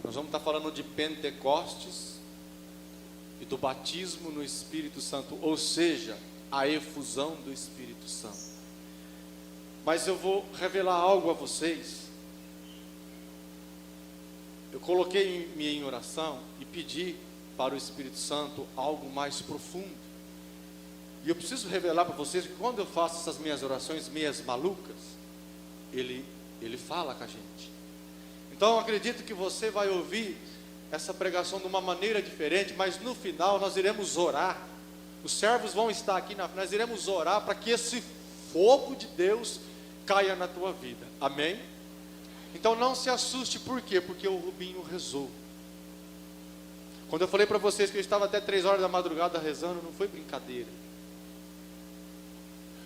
Nós vamos estar falando de Pentecostes e do batismo no Espírito Santo, ou seja, a efusão do Espírito Santo. Mas eu vou revelar algo a vocês. Eu coloquei em oração e pedi para o Espírito Santo algo mais profundo. E eu preciso revelar para vocês que quando eu faço essas minhas orações meias malucas, Ele fala com a gente. Então eu acredito que você vai ouvir essa pregação de uma maneira diferente, mas no final nós iremos orar. Os servos vão estar aqui, nós iremos orar para que esse fogo de Deus caia na tua vida. Amém? Então não se assuste, por quê? Porque o Rubinho rezou. Quando eu falei para vocês que eu estava até 3 horas da madrugada rezando, não foi brincadeira.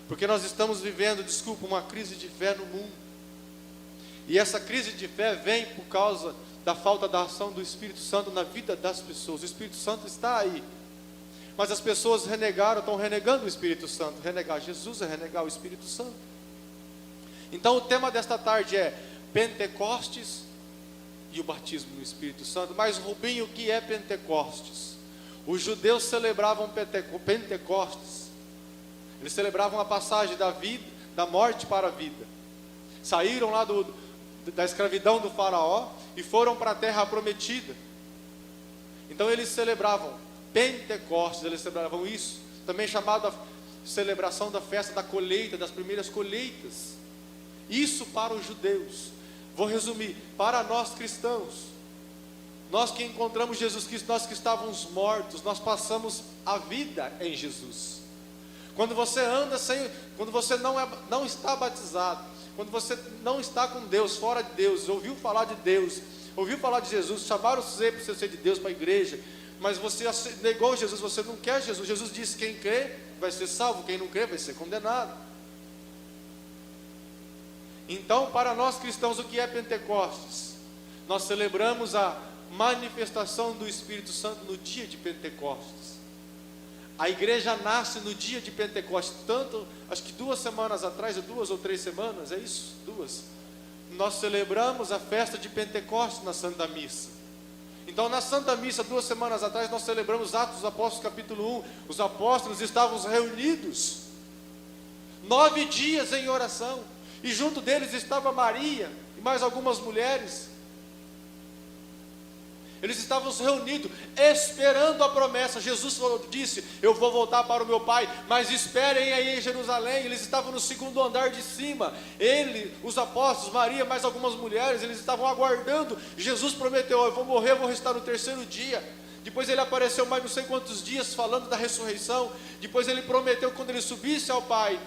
Porque nós estamos vivendo, uma crise de fé no mundo. E essa crise de fé vem por causa da falta da ação do Espírito Santo na vida das pessoas. O Espírito Santo está aí, mas as pessoas estão renegando o Espírito Santo. Renegar Jesus é renegar o Espírito Santo. Então o tema desta tarde é Pentecostes e o batismo no Espírito Santo. Mas Rubinho, o que é Pentecostes? Os judeus celebravam Pentecostes. Eles celebravam a passagem da morte para a vida. Saíram lá da escravidão do faraó e foram para a terra prometida. Então eles celebravam Pentecostes, eles celebravam isso, também chamado a celebração da festa da colheita, das primeiras colheitas. Isso para os judeus. Vou resumir, para nós cristãos, nós que encontramos Jesus Cristo, nós que estávamos mortos, nós passamos a vida em Jesus. Quando você anda quando você não está batizado, quando você não está com Deus, fora de Deus, ouviu falar de Deus, ouviu falar de Jesus, chamaram você para você ser de Deus para a igreja, mas você negou Jesus, você não quer Jesus. Jesus disse: quem crê vai ser salvo, quem não crê vai ser condenado. Então, para nós cristãos, o que é Pentecostes? Nós celebramos a manifestação do Espírito Santo no dia de Pentecostes. A igreja nasce no dia de Pentecostes. Tanto, acho que 2 semanas atrás, 2 ou 3 semanas, é isso? 2. Nós celebramos a festa de Pentecostes na Santa Missa. Então na Santa Missa, 2 semanas atrás, nós celebramos Atos dos Apóstolos capítulo 1. Os apóstolos estavam reunidos 9 dias em oração, e junto deles estava Maria e mais algumas mulheres. Eles estavam reunidos, esperando a promessa. Jesus disse: eu vou voltar para o meu Pai, mas esperem aí em Jerusalém. Eles estavam no 2º andar de cima. Os apóstolos, Maria, mais algumas mulheres, eles estavam aguardando. Jesus prometeu: eu vou morrer, eu vou restar no 3º dia. Depois ele apareceu mais não sei quantos dias falando da ressurreição. Depois ele prometeu que quando ele subisse ao Pai,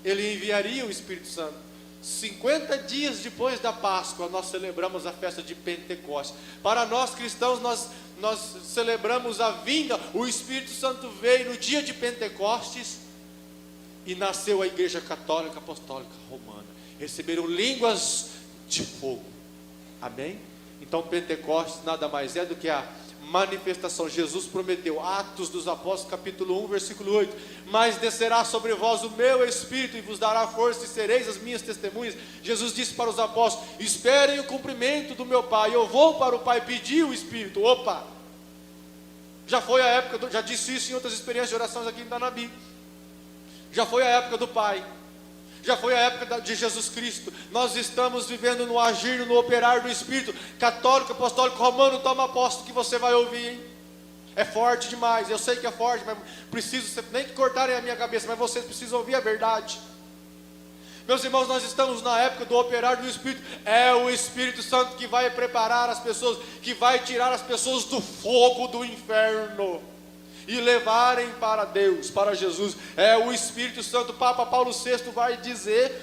ele enviaria o Espírito Santo. 50 dias depois da Páscoa, nós celebramos a festa de Pentecostes. Para nós cristãos, nós celebramos a vinda. O Espírito Santo veio no dia de Pentecostes e nasceu a Igreja Católica Apostólica Romana. Receberam línguas de fogo. Amém? Então Pentecostes nada mais é do que a manifestação. Jesus prometeu, Atos dos Apóstolos capítulo 1 versículo 8: mas descerá sobre vós o meu Espírito e vos dará força e sereis as minhas testemunhas. Jesus disse para os apóstolos: esperem o cumprimento do meu Pai, eu vou para o Pai pedir o Espírito. Opa, já foi a época, já disse isso em outras experiências de orações aqui em Danabi, já foi a época do Pai, já foi a época de Jesus Cristo. Nós estamos vivendo no agir, no operar do Espírito. Católico, apostólico, romano, toma posse que você vai ouvir, hein? É forte demais, eu sei que é forte, mas preciso, nem que cortarem a minha cabeça, mas vocês precisam ouvir a verdade. Meus irmãos, nós estamos na época do operar do Espírito. É o Espírito Santo que vai preparar as pessoas, que vai tirar as pessoas do fogo do inferno e levarem para Deus, para Jesus. É o Espírito Santo. O Papa Paulo VI vai dizer,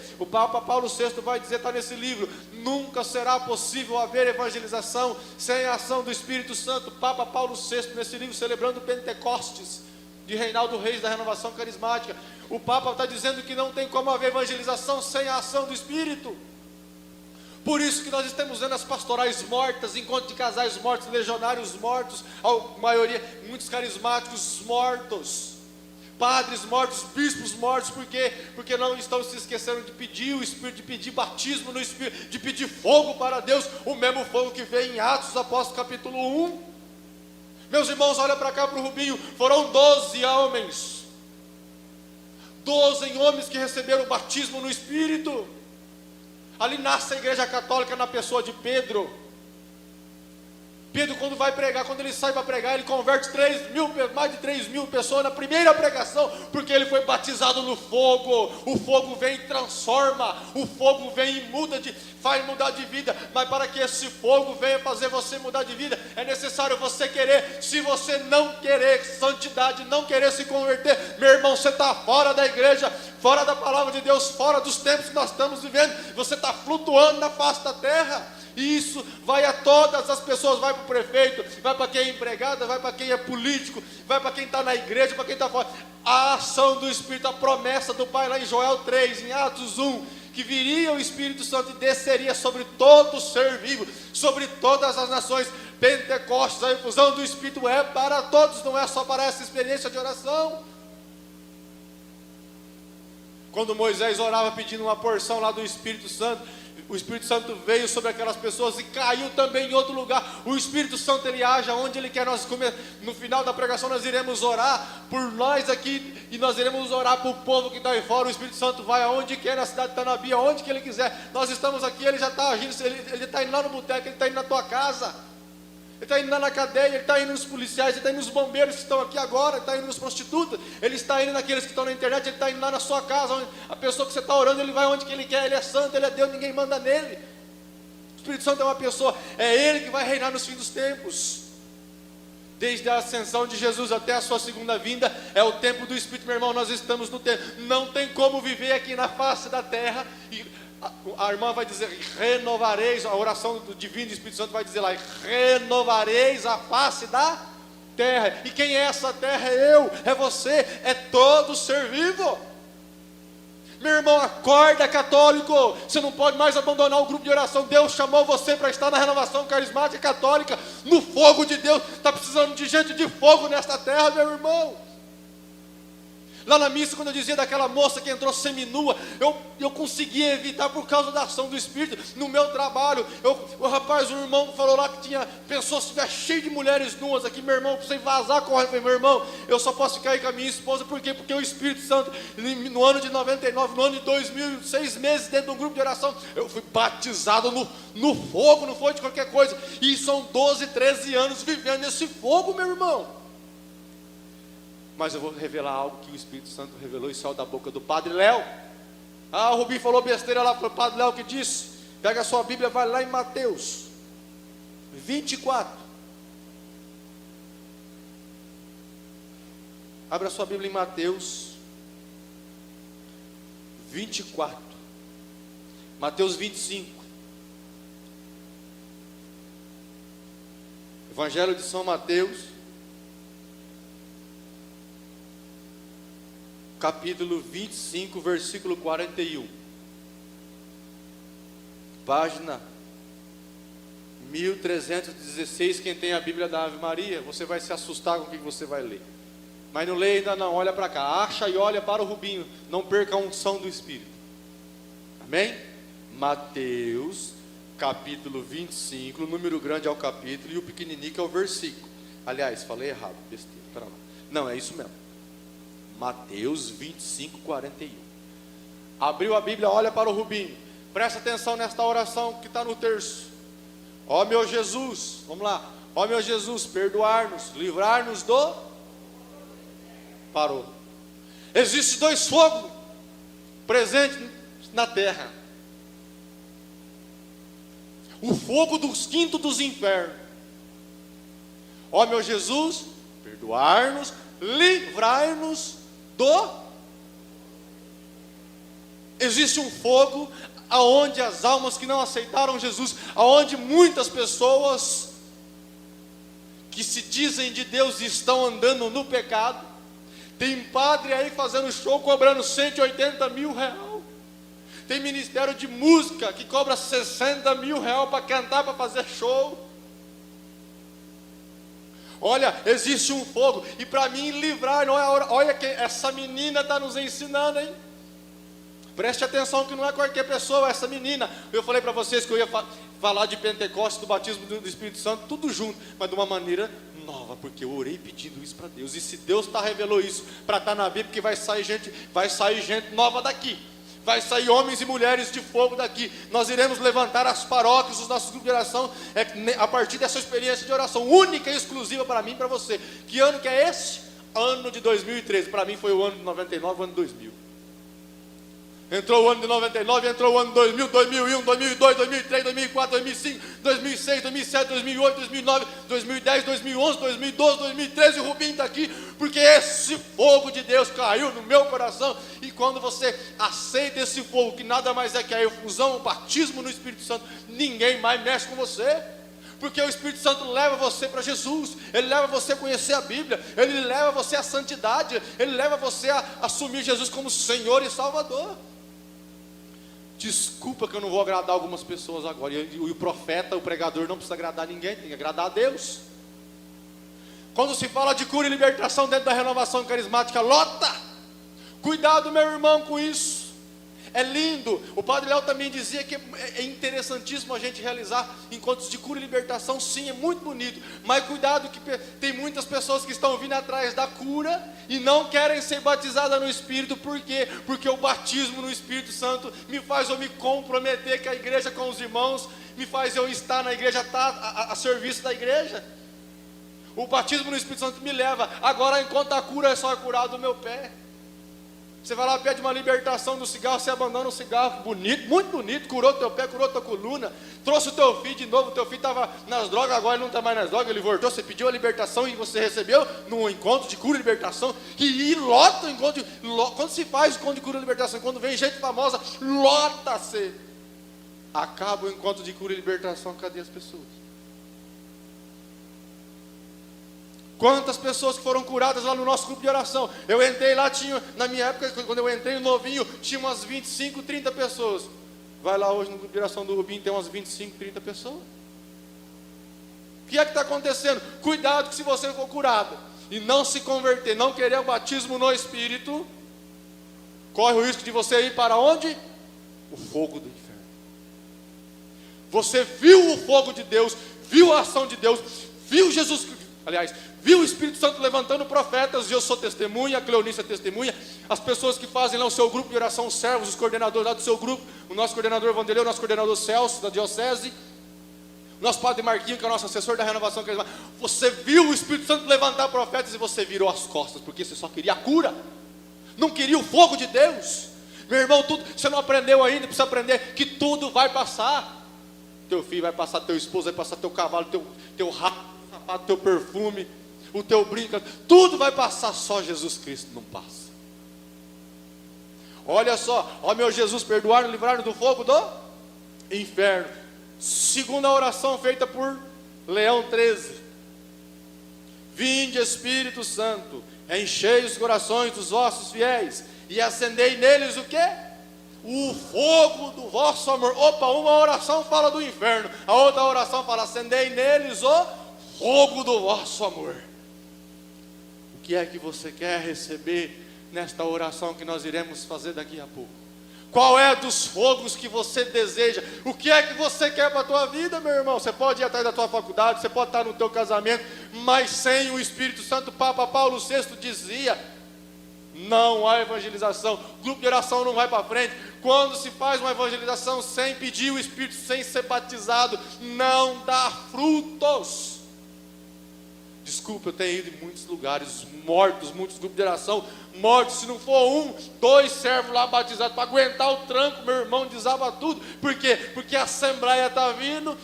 está nesse livro: nunca será possível haver evangelização sem a ação do Espírito Santo. Papa Paulo VI, nesse livro, celebrando Pentecostes, de Reinaldo Reis, da Renovação Carismática, o Papa está dizendo que não tem como haver evangelização sem a ação do Espírito. Por isso que nós estamos vendo as pastorais mortas, encontro de casais mortos, legionários mortos, a maioria, muitos carismáticos mortos. padres mortos, bispos mortos, porque não estão se esquecendo de pedir o Espírito, de pedir batismo no Espírito, de pedir fogo para Deus, o mesmo fogo que veio em Atos dos Apóstolos capítulo 1. Meus irmãos, olha para cá para o Rubinho, foram 12 homens, 12 homens que receberam o batismo no Espírito. Ali nasce a igreja católica na pessoa de Pedro. Pedro, quando vai pregar, quando ele sai para pregar, ele converte mais de 3.000 pessoas na primeira pregação, porque ele foi batizado no fogo. O fogo vem e transforma, o fogo vem e faz mudar de vida. Mas para que esse fogo venha fazer você mudar de vida, é necessário você querer. Se você não querer santidade, não querer se converter, meu irmão, você está fora da igreja, fora da palavra de Deus, fora dos tempos que nós estamos vivendo. Você está flutuando na face da terra. E isso vai a todas as pessoas, vai para o prefeito, vai para quem é empregado, vai para quem é político, vai para quem está na igreja, para quem está fora. A ação do Espírito, a promessa do Pai lá em Joel 3, em Atos 1, que viria o Espírito Santo e desceria sobre todo ser vivo, sobre todas as nações. Pentecostes, a infusão do Espírito é para todos, não é só para essa experiência de oração. Quando Moisés orava pedindo uma porção lá do Espírito Santo, o Espírito Santo veio sobre aquelas pessoas e caiu também em outro lugar. O Espírito Santo, ele age onde ele quer. No final da pregação nós iremos orar por nós aqui, e nós iremos orar para o povo que está aí fora. O Espírito Santo vai aonde quer, na cidade de Tanabi, aonde que ele quiser. Nós estamos aqui, ele já está agindo, ele está indo lá no boteco, ele está indo na tua casa, ele está indo lá na cadeia, ele está indo nos policiais, ele está indo nos bombeiros que estão aqui agora, ele está indo nos prostitutas, ele está indo naqueles que estão na internet, ele está indo lá na sua casa, onde a pessoa que você está orando, ele vai onde que ele quer, ele é santo, ele é Deus, ninguém manda nele. O Espírito Santo é uma pessoa, é ele que vai reinar nos fins dos tempos. Desde a ascensão de Jesus até a sua segunda vinda, é o tempo do Espírito, meu irmão, nós estamos no tempo. Não tem como viver aqui na face da terra e a irmã vai dizer, renovareis, a oração do divino do Espírito Santo vai dizer lá, renovareis a face da terra. E quem é essa terra? É eu, é você, é todo ser vivo. Meu irmão, acorda, católico, você não pode mais abandonar o grupo de oração. Deus chamou você para estar na renovação carismática católica, no fogo de Deus. Está precisando de gente de fogo nesta terra, meu irmão. Lá na missa, quando eu dizia daquela moça que entrou seminua, eu conseguia evitar por causa da ação do Espírito. No meu trabalho, o rapaz, o irmão falou lá que pensou se estiver cheio de mulheres nuas aqui, meu irmão, para você vazar, corre. Eu falei, meu irmão, eu só posso ficar aí com a minha esposa, por quê? Porque o Espírito Santo, no ano de 99, no ano de 2000, 6 meses dentro de um grupo de oração, eu fui batizado no fogo, não foi de qualquer coisa. E são 12, 13 anos vivendo nesse fogo, meu irmão. Mas eu vou revelar algo que o Espírito Santo revelou e saiu da boca do Padre Léo. O Rubinho falou besteira lá, foi o Padre Léo que disse. Pega a sua Bíblia, vai lá em Mateus 24. Abra a sua Bíblia em Mateus 24. Mateus 25. Evangelho de São Mateus, capítulo 25, versículo 41. Página 1316. Quem tem a Bíblia da Ave Maria, você vai se assustar com o que você vai ler. Mas não leia ainda não, olha para cá. Acha e olha para o Rubinho. Não perca a unção do Espírito. Amém? Mateus, capítulo 25. O número grande é o capítulo e o pequenininho é o versículo. Aliás, falei errado, besteira. Pera lá. Não, é isso mesmo. Mateus 25, 41. Abriu a Bíblia, olha para o Rubinho. Presta atenção nesta oração que está no terço. Ó meu Jesus, vamos lá. Ó meu Jesus, perdoar-nos, livrar-nos do... Parou. Existem 2 fogos presentes na terra. O fogo dos quintos dos infernos. Ó meu Jesus, perdoar-nos, livrar-nos do... Existe um fogo aonde as almas que não aceitaram Jesus, aonde muitas pessoas que se dizem de Deus estão andando no pecado. Tem padre aí fazendo show cobrando 180 mil reais. Tem ministério de música que cobra 60 mil reais para cantar, para fazer show. Olha, existe um fogo, e para mim livrar, não é a hora. Olha que essa menina está nos ensinando, hein? Preste atenção que não é qualquer pessoa, essa menina. Eu falei para vocês que eu ia falar de Pentecostes, do batismo do Espírito Santo, tudo junto, mas de uma maneira nova, porque eu orei pedindo isso para Deus. E se Deus revelou isso para estar na Bíblia, porque vai sair gente nova daqui. Vai sair homens e mulheres de fogo daqui. Nós iremos levantar as paróquias, os nossos grupos de oração, a partir dessa experiência de oração única e exclusiva para mim e para você. Que ano que é esse? Ano de 2013. Para mim foi o ano de 99, o ano de 2000. Entrou o ano de 99, entrou o ano de 2000, 2001, 2002, 2003, 2004, 2005, 2006, 2007, 2008, 2009, 2010, 2011, 2012, 2013, o Rubinho está aqui, porque esse fogo de Deus caiu no meu coração, e quando você aceita esse fogo, que nada mais é que a efusão, o batismo no Espírito Santo, ninguém mais mexe com você, porque o Espírito Santo leva você para Jesus, ele leva você a conhecer a Bíblia, ele leva você à santidade, ele leva você a assumir Jesus como Senhor e Salvador. Desculpa que eu não vou agradar algumas pessoas agora. E o profeta, o pregador não precisa agradar ninguém, tem que agradar a Deus. Quando se fala de cura e libertação dentro da renovação carismática, lota! Cuidado, meu irmão, com isso. É lindo. O Padre Léo também dizia que é interessantíssimo a gente realizar encontros de cura e libertação. Sim, é muito bonito. Mas cuidado que tem muitas pessoas que estão vindo atrás da cura e não querem ser batizadas no Espírito. Por quê? Porque o batismo no Espírito Santo me faz eu me comprometer com a igreja, com os irmãos, me faz eu estar na igreja, estar a serviço da igreja. O batismo no Espírito Santo me leva. Agora, enquanto a cura é só curar do meu pé. Você vai lá, pede uma libertação do cigarro, você abandona o cigarro, bonito, muito bonito, curou teu pé, curou tua coluna, trouxe o teu filho de novo, teu filho estava nas drogas, agora ele não está mais nas drogas, ele voltou, você pediu a libertação e você recebeu no encontro de cura e libertação, e lota o encontro, quando se faz o encontro de cura e libertação, quando vem gente famosa, lota-se, acaba o encontro de cura e libertação, cadê as pessoas? Quantas pessoas que foram curadas lá no nosso grupo de oração? Eu entrei lá, na minha época, quando eu entrei novinho, tinha umas 25, 30 pessoas. Vai lá hoje no grupo de oração do Rubinho, tem umas 25, 30 pessoas. O que é que está acontecendo? Cuidado que se você for curado e não se converter, não querer o batismo no Espírito, corre o risco de você ir para onde? O fogo do inferno. Você viu o fogo de Deus, viu a ação de Deus, viu Jesus, aliás, viu o Espírito Santo levantando profetas, e eu sou testemunha, a Cleonice é testemunha, as pessoas que fazem lá o seu grupo de oração, os servos, os coordenadores lá do seu grupo, o nosso coordenador Vanderlei, o nosso coordenador Celso, da diocese, o nosso padre Marquinho, que é o nosso assessor da renovação carismática. Você viu o Espírito Santo levantar profetas e você virou as costas, porque você só queria a cura, não queria o fogo de Deus. Meu irmão, tudo, você não aprendeu ainda, precisa aprender que tudo vai passar. Teu filho vai passar, teu esposo vai passar, teu cavalo, teu rato, sapato, teu perfume, o teu brinco, tudo vai passar, só Jesus Cristo não passa. Olha só, ó meu Jesus, perdoar-nos, livrar-nos do fogo do inferno. Segunda oração feita por Leão 13. Vinde Espírito Santo, enchei os corações dos vossos fiéis e acendei neles o quê? O fogo do vosso amor. Opa, uma oração fala do inferno, a outra oração fala, acendei neles o fogo do vosso amor. O que é que você quer receber nesta oração que nós iremos fazer daqui a pouco? Qual é dos fogos que você deseja? O que é que você quer para a tua vida, meu irmão? Você pode ir atrás da tua faculdade, você pode estar no teu casamento, mas sem o Espírito Santo, Papa Paulo VI dizia, não há evangelização, o grupo de oração não vai para frente. Quando se faz uma evangelização sem pedir o Espírito, sem ser batizado, não dá frutos. Desculpa, eu tenho ido em muitos lugares mortos, muitos grupos de oração mortos. Se não for um, 2 servos lá batizados para aguentar o tranco, meu irmão, desaba tudo. Por quê? Porque a Assembleia está vindo,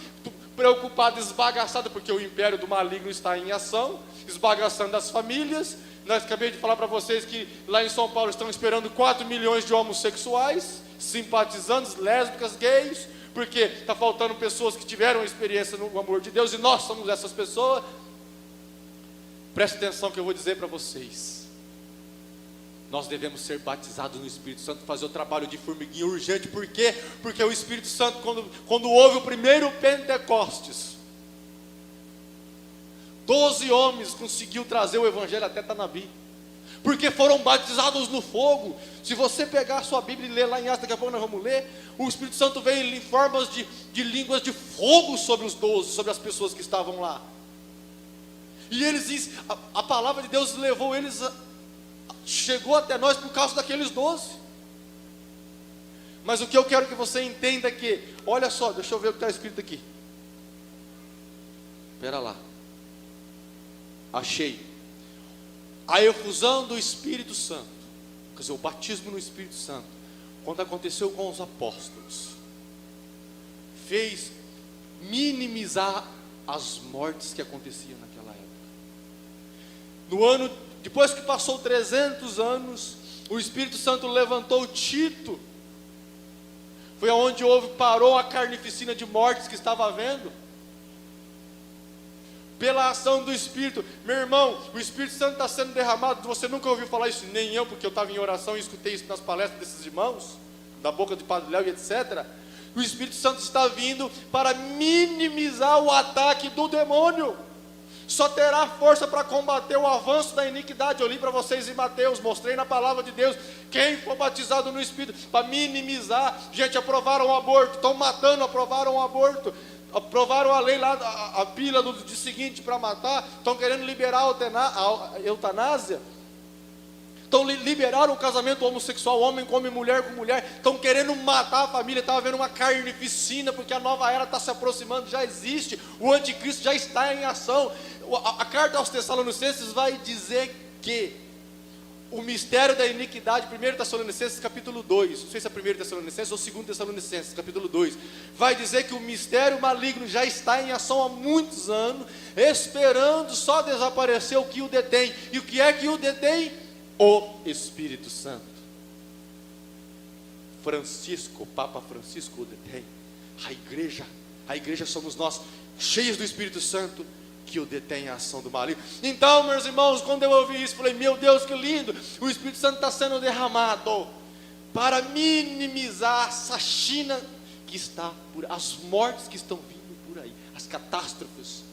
preocupada, esbagaçada, porque o império do maligno está em ação, esbagaçando as famílias. Nós acabei de falar para vocês que lá em São Paulo estão esperando 4 milhões de homossexuais, simpatizantes, lésbicas, gays, porque está faltando pessoas que tiveram experiência no amor de Deus, e nós somos essas pessoas. Preste atenção que eu vou dizer para vocês. Nós devemos ser batizados no Espírito Santo, fazer o trabalho de formiguinha urgente. Por quê? Porque o Espírito Santo, quando houve o primeiro Pentecostes, 12 homens conseguiu trazer o evangelho até Tanabi, porque foram batizados no fogo. Se você pegar a sua Bíblia e ler lá em Atos, daqui a pouco nós vamos ler, o Espírito Santo veio em formas de línguas de fogo sobre os 12, sobre as pessoas que estavam lá. E eles, a palavra de Deus levou eles, chegou até nós por causa daqueles 12. Mas o que eu quero que você entenda é que, olha só, deixa eu ver o que está escrito aqui. Espera lá. Achei. A efusão do Espírito Santo, quer dizer, o batismo no Espírito Santo, quando aconteceu com os apóstolos, fez minimizar as mortes que aconteciam naquela época. Depois que passou 300 anos, o Espírito Santo levantou Tito. Foi aonde parou a carnificina de mortes que estava havendo, pela ação do Espírito. Meu irmão, o Espírito Santo está sendo derramado. Você nunca ouviu falar isso, nem eu, porque eu estava em oração e escutei isso nas palestras desses irmãos, da boca de Padre Léo e etc. O Espírito Santo está vindo para minimizar o ataque do demônio. Só terá força para combater o avanço da iniquidade. Eu li para vocês em Mateus, mostrei na palavra de Deus, quem for batizado no Espírito, para minimizar. Gente, aprovaram o aborto, estão matando, aprovaram o aborto, aprovaram a lei lá, a pílula do dia seguinte para matar, estão querendo liberar a eutanásia, liberaram o casamento homossexual, homem come mulher com mulher, estão querendo matar a família. Está havendo uma carnificina, porque a nova era está se aproximando, já existe, o anticristo já está em ação. A carta aos Tessalonicenses vai dizer que o mistério da iniquidade, 1 Tessalonicenses capítulo 2, não sei se é 1 Tessalonicenses ou 2 Tessalonicenses capítulo 2, vai dizer que o mistério maligno já está em ação há muitos anos, esperando só desaparecer o que o detém. E o que é que o detém? O Espírito Santo. Papa Francisco o detém. A igreja somos nós, cheios do Espírito Santo, que o detém a ação do maligno. Então, meus irmãos, quando eu ouvi isso, falei, meu Deus, que lindo, o Espírito Santo está sendo derramado para minimizar essa China que está as mortes que estão vindo por aí, as catástrofes.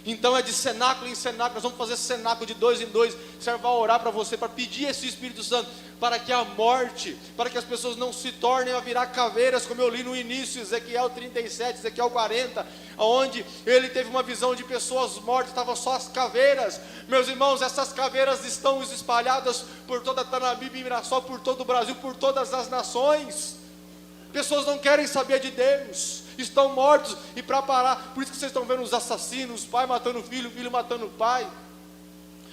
Então é de cenáculo em cenáculo, nós vamos fazer cenáculo de 2 em 2, serve para orar para você, para pedir esse Espírito Santo, para que a morte, para que as pessoas não se tornem a virar caveiras, como eu li no início, Ezequiel 37, Ezequiel 40, onde ele teve uma visão de pessoas mortas, estavam só as caveiras. Meus irmãos, essas caveiras estão espalhadas por toda Tanabi, Mirassol, por todo o Brasil, por todas as nações. Pessoas não querem saber de Deus, estão mortos, e para parar, por isso que vocês estão vendo os assassinos, pai matando filho, filho matando pai,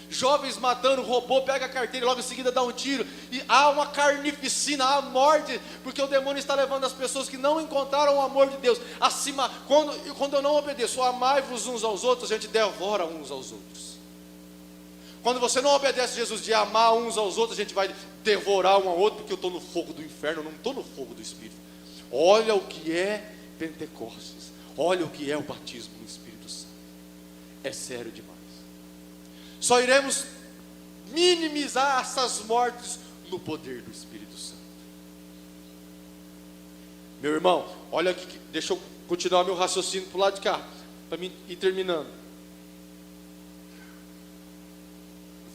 jovens matando, roubou, pega a carteira e logo em seguida dá um tiro, e há uma carnificina, há morte, porque o demônio está levando as pessoas que não encontraram o amor de Deus, acima. Quando eu não obedeço, amai-vos uns aos outros, a gente devora uns aos outros. Quando você não obedece a Jesus de amar uns aos outros, a gente vai devorar um ao outro, porque eu estou no fogo do inferno, eu não estou no fogo do Espírito. Olha o que é Pentecostes, olha o que é o batismo no Espírito Santo, é sério demais. Só iremos minimizar essas mortes no poder do Espírito Santo. Meu irmão, olha aqui, deixa eu continuar meu raciocínio para o lado de cá, para mim ir terminando.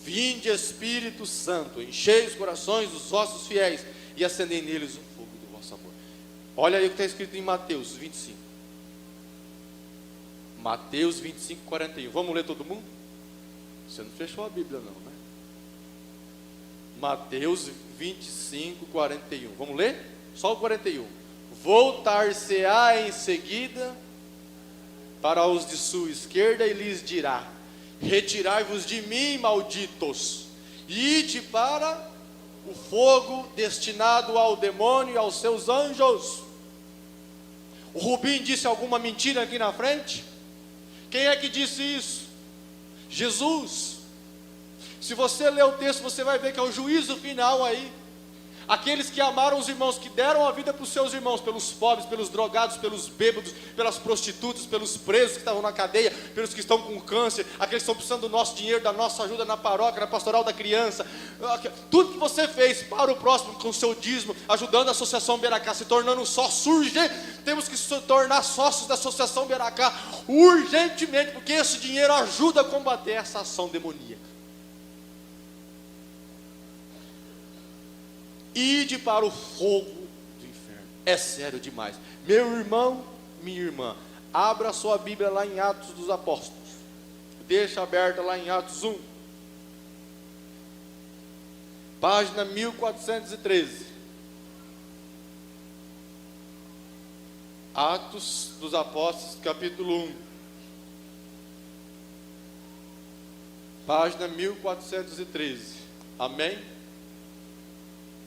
Vinde Espírito Santo, enchei os corações dos vossos fiéis e acendei neles o fogo do vosso amor. Olha aí o que está escrito em Mateus 25. Mateus 25, 41. Vamos ler todo mundo? Você não fechou a Bíblia não, né? Mateus 25, 41. Vamos ler? Só o 41. Voltar-se-á em seguida para os de sua esquerda e lhes dirá: retirai-vos de mim, malditos, e ide para o fogo destinado ao demônio e aos seus anjos. O Rubim disse alguma mentira aqui na frente? Quem é que disse isso? Jesus. Se você ler o texto, você vai ver que é o juízo final aí. Aqueles que amaram os irmãos, que deram a vida para os seus irmãos, pelos pobres, pelos drogados, pelos bêbados, pelas prostitutas, pelos presos que estavam na cadeia, pelos que estão com câncer, aqueles que estão precisando do nosso dinheiro, da nossa ajuda na paróquia, na pastoral da criança. Tudo que você fez para o próximo com o seu dízimo, ajudando a Associação Beracá, se tornando sócio urgente. Temos que se tornar sócios da Associação Beracá urgentemente, porque esse dinheiro ajuda a combater essa ação demoníaca. Ide para o fogo do inferno. É sério demais. Meu irmão, minha irmã, abra sua Bíblia lá em Atos dos Apóstolos. Deixa aberta lá em Atos 1. Página 1413. Atos dos Apóstolos, capítulo 1. Página 1413. Amém?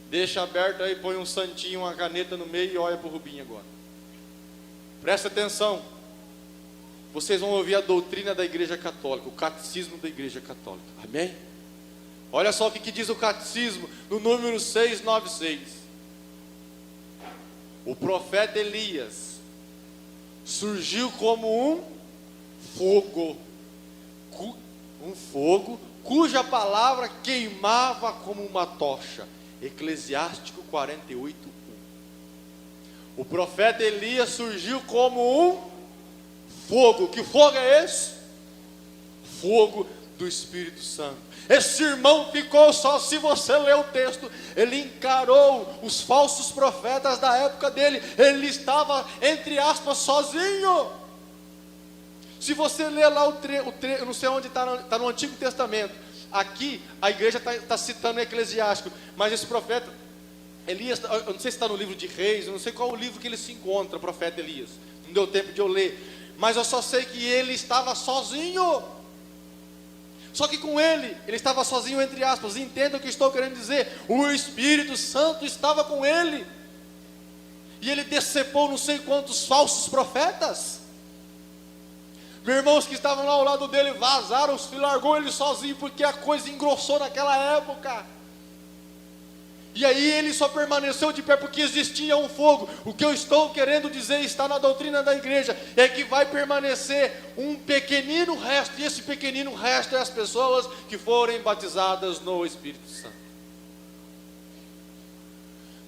Deixa aberto aí, põe um santinho, uma caneta no meio e olha para o Rubinho agora. Presta atenção. Vocês vão ouvir a doutrina da Igreja Católica, o catecismo da Igreja Católica. Amém? Olha só o que diz o catecismo no número 696. O profeta Elias surgiu como um fogo cuja palavra queimava como uma tocha. Eclesiástico 48:1. O profeta Elias surgiu como um fogo. Que fogo é esse? Fogo do Espírito Santo. Esse irmão ficou só, se você ler o texto, ele encarou os falsos profetas da época dele. Ele estava, entre aspas, sozinho. Se você ler lá eu não sei onde está no Antigo Testamento. Aqui a igreja está citando Eclesiástico, mas esse profeta Elias, eu não sei se está no livro de Reis, eu não sei qual o livro que ele se encontra, o profeta Elias. Não deu tempo de eu ler, mas eu só sei que ele estava sozinho. Só que com ele estava sozinho, entre aspas. Entenda o que estou querendo dizer. O Espírito Santo estava com ele, e ele decepou não sei quantos falsos profetas. Meus irmãos que estavam lá ao lado dele vazaram, largou ele sozinho, porque a coisa engrossou naquela época. E aí ele só permaneceu de pé porque existia um fogo. O que eu estou querendo dizer, está na doutrina da igreja, é que vai permanecer um pequenino resto, e esse pequenino resto é as pessoas que forem batizadas no Espírito Santo.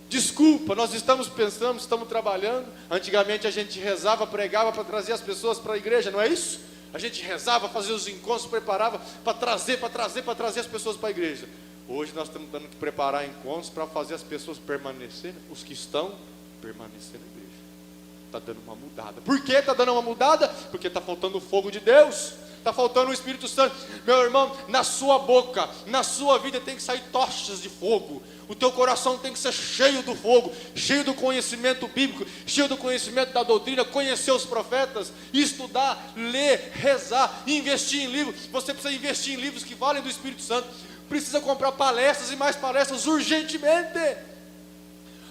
Desculpa, nós estamos pensando, estamos trabalhando. Antigamente a gente rezava, pregava para trazer as pessoas para a igreja, não é isso? A gente rezava, fazia os encontros, preparava para trazer as pessoas para a igreja. Hoje nós estamos tendo que preparar encontros para fazer as pessoas permanecerem, os que estão permanecendo na igreja. Está dando uma mudada. Por que está dando uma mudada? Porque está faltando o fogo de Deus. Está faltando o Espírito Santo. Meu irmão, na sua boca, na sua vida tem que sair tochas de fogo. O teu coração tem que ser cheio do fogo, cheio do conhecimento bíblico, cheio do conhecimento da doutrina, conhecer os profetas, estudar, ler, rezar, investir em livros. Você precisa investir em livros que valem do Espírito Santo. Precisa comprar palestras e mais palestras urgentemente.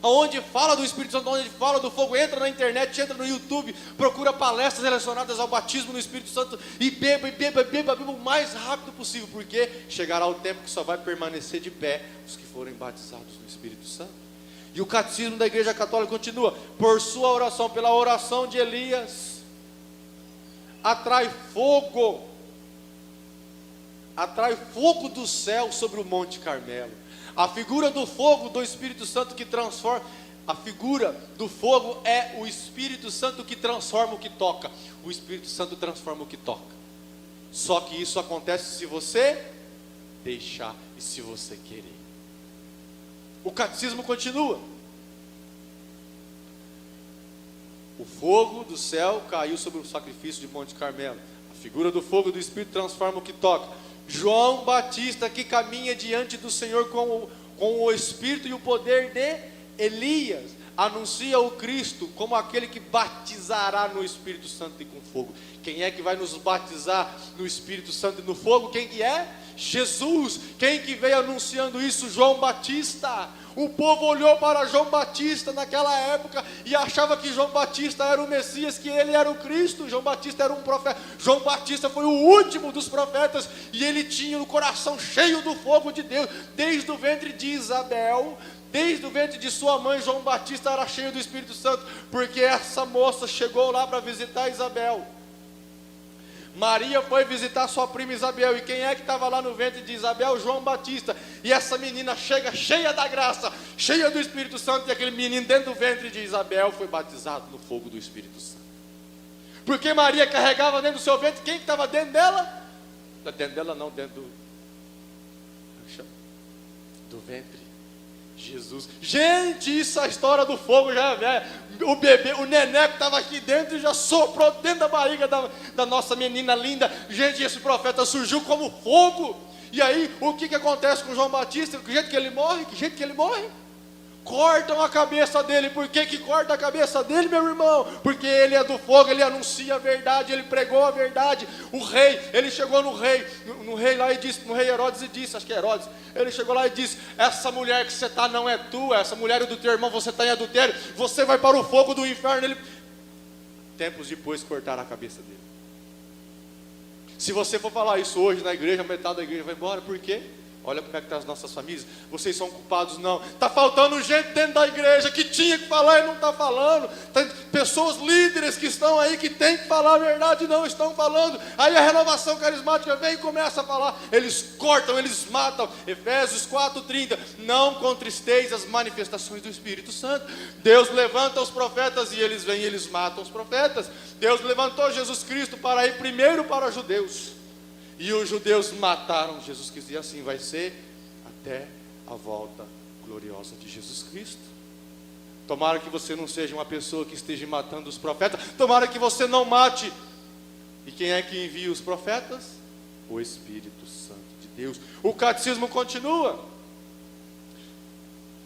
Onde fala do Espírito Santo, onde fala do fogo, entra na internet, entra no YouTube, procura palestras relacionadas ao batismo no Espírito Santo e beba o mais rápido possível, porque chegará o tempo que só vai permanecer de pé os que forem batizados no Espírito Santo. E o catecismo da Igreja Católica continua: por sua oração, pela oração de Elias, atrai fogo do céu sobre o Monte Carmelo. A figura do fogo do Espírito Santo que transforma, a figura do fogo é o Espírito Santo que transforma o que toca. O Espírito Santo transforma o que toca. Só que isso acontece se você deixar e se você querer. O catecismo continua. O fogo do céu caiu sobre o sacrifício de Monte Carmelo. A figura do fogo do Espírito transforma o que toca. João Batista, que caminha diante do Senhor com o Espírito e o poder de Elias, anuncia o Cristo como aquele que batizará no Espírito Santo e com fogo. Quem é que vai nos batizar no Espírito Santo e no fogo? Quem que é? Jesus. Quem que veio anunciando isso? João Batista. O povo olhou para João Batista naquela época e achava que João Batista era o Messias, que ele era o Cristo. João Batista era um profeta. João Batista foi o último dos profetas e ele tinha o coração cheio do fogo de Deus. Desde o ventre de Isabel, Desde o ventre de sua mãe, João Batista era cheio do Espírito Santo, porque essa moça chegou lá para visitar Isabel. Maria foi visitar sua prima Isabel, e quem é que estava lá no ventre de Isabel? João Batista. E essa menina chega cheia da graça, cheia do Espírito Santo, e aquele menino dentro do ventre de Isabel foi batizado no fogo do Espírito Santo. Porque Maria carregava dentro do seu ventre, quem estava dentro dela? Dentro dela não, dentro do ventre. Jesus. Gente, isso é a história do fogo já é velha. O bebê, o neneco estava aqui dentro e já soprou dentro da barriga da nossa menina linda. Gente, esse profeta surgiu como fogo. E aí, o que acontece com João Batista? Que jeito que ele morre? Que jeito que ele morre? Cortam a cabeça dele. Por que corta a cabeça dele, meu irmão? Porque ele é do fogo, ele anuncia a verdade, ele pregou a verdade. O rei, ele chegou no rei lá e disse, no rei Herodes, e disse, acho que é Herodes, ele chegou lá e disse: essa mulher que você está não é tua, essa mulher é do teu irmão, você está em adultério, você vai para o fogo do inferno. Tempos depois cortaram a cabeça dele. Se você for falar isso hoje na igreja, metade da igreja vai embora. Por quê? Olha como é que estão as nossas famílias. Vocês são culpados? Não. Está faltando gente dentro da igreja que tinha que falar e não está falando. Tem pessoas líderes que estão aí que têm que falar a verdade e não estão falando. Aí a renovação carismática vem e começa a falar. Eles cortam, eles matam. Efésios 4:30. Não contristeis as manifestações do Espírito Santo. Deus levanta os profetas e eles vêm e eles matam os profetas. Deus levantou Jesus Cristo para ir primeiro para os judeus. E os judeus mataram Jesus Cristo. E assim vai ser até a volta gloriosa de Jesus Cristo. Tomara que você não seja uma pessoa que esteja matando os profetas. Tomara que você não mate. E quem é que envia os profetas? O Espírito Santo de Deus. O catecismo continua.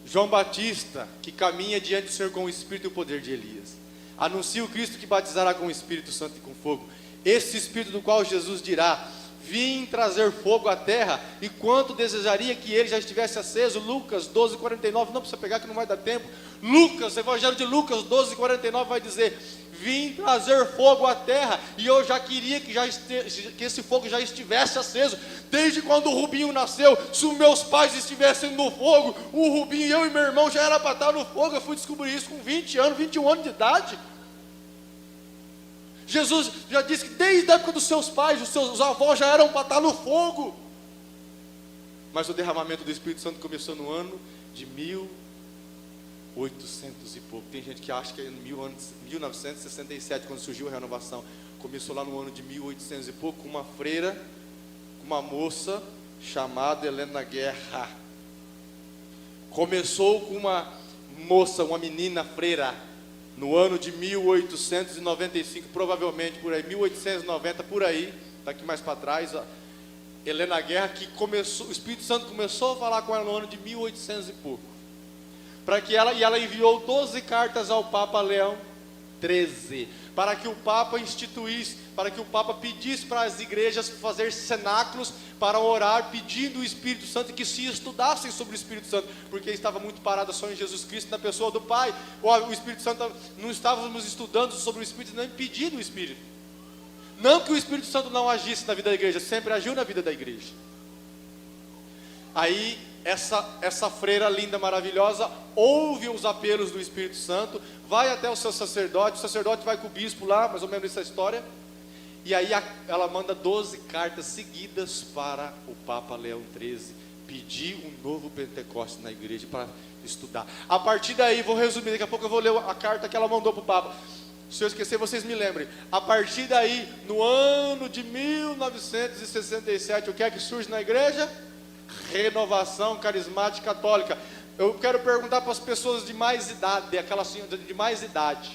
João Batista, que caminha diante do Senhor com o Espírito e o poder de Elias, anuncia o Cristo que batizará com o Espírito Santo e com fogo. Esse Espírito do qual Jesus dirá: vim trazer fogo à terra, e quanto desejaria que ele já estivesse aceso. Lucas 12:49, não precisa pegar que não vai dar tempo. Lucas, Evangelho de Lucas 12:49 vai dizer: vim trazer fogo à terra, e eu já queria que esse fogo já estivesse aceso, desde quando o Rubinho nasceu. Se os meus pais estivessem no fogo, o Rubinho, eu e meu irmão já era para estar no fogo. Eu fui descobrir isso com 20 anos, 21 anos de idade. Jesus já disse que desde a época dos seus pais, os seus avós já eram para estar no fogo. Mas o derramamento do Espírito Santo começou no ano de 1800 e pouco. Tem gente que acha que é em 1967, quando surgiu a renovação. Começou lá no ano de 1800 e pouco, com uma freira, com uma moça chamada Helena Guerra. Começou com uma moça, uma menina freira, no ano de 1895, provavelmente por aí, 1890, por aí, está aqui mais para trás, a Helena Guerra, que começou, o Espírito Santo começou a falar com ela no ano de 1800 e pouco, para que ela enviou 12 cartas ao Papa Leão XIII, para que o Papa instituísse, para que o Papa pedisse para as igrejas fazer cenáculos para orar, pedindo o Espírito Santo, e que se estudassem sobre o Espírito Santo, porque estava muito parada só em Jesus Cristo, na pessoa do Pai. O Espírito Santo, não estávamos estudando sobre o Espírito, nem pedindo o Espírito. Não que o Espírito Santo não agisse na vida da igreja, sempre agiu na vida da igreja. Aí essa freira linda, maravilhosa, ouve os apelos do Espírito Santo, vai até o seu sacerdote, o sacerdote vai com o bispo lá, mais ou menos essa história, e aí ela manda 12 cartas seguidas para o Papa Leão XIII, pedir um novo Pentecostes na igreja para estudar. A partir daí, vou resumir, daqui a pouco eu vou ler a carta que ela mandou para o Papa. Se eu esquecer, vocês me lembrem. A partir daí, no ano de 1967, o que é que surge na igreja? Renovação carismática católica. Eu quero perguntar para as pessoas de mais idade, aquela senhora de mais idade,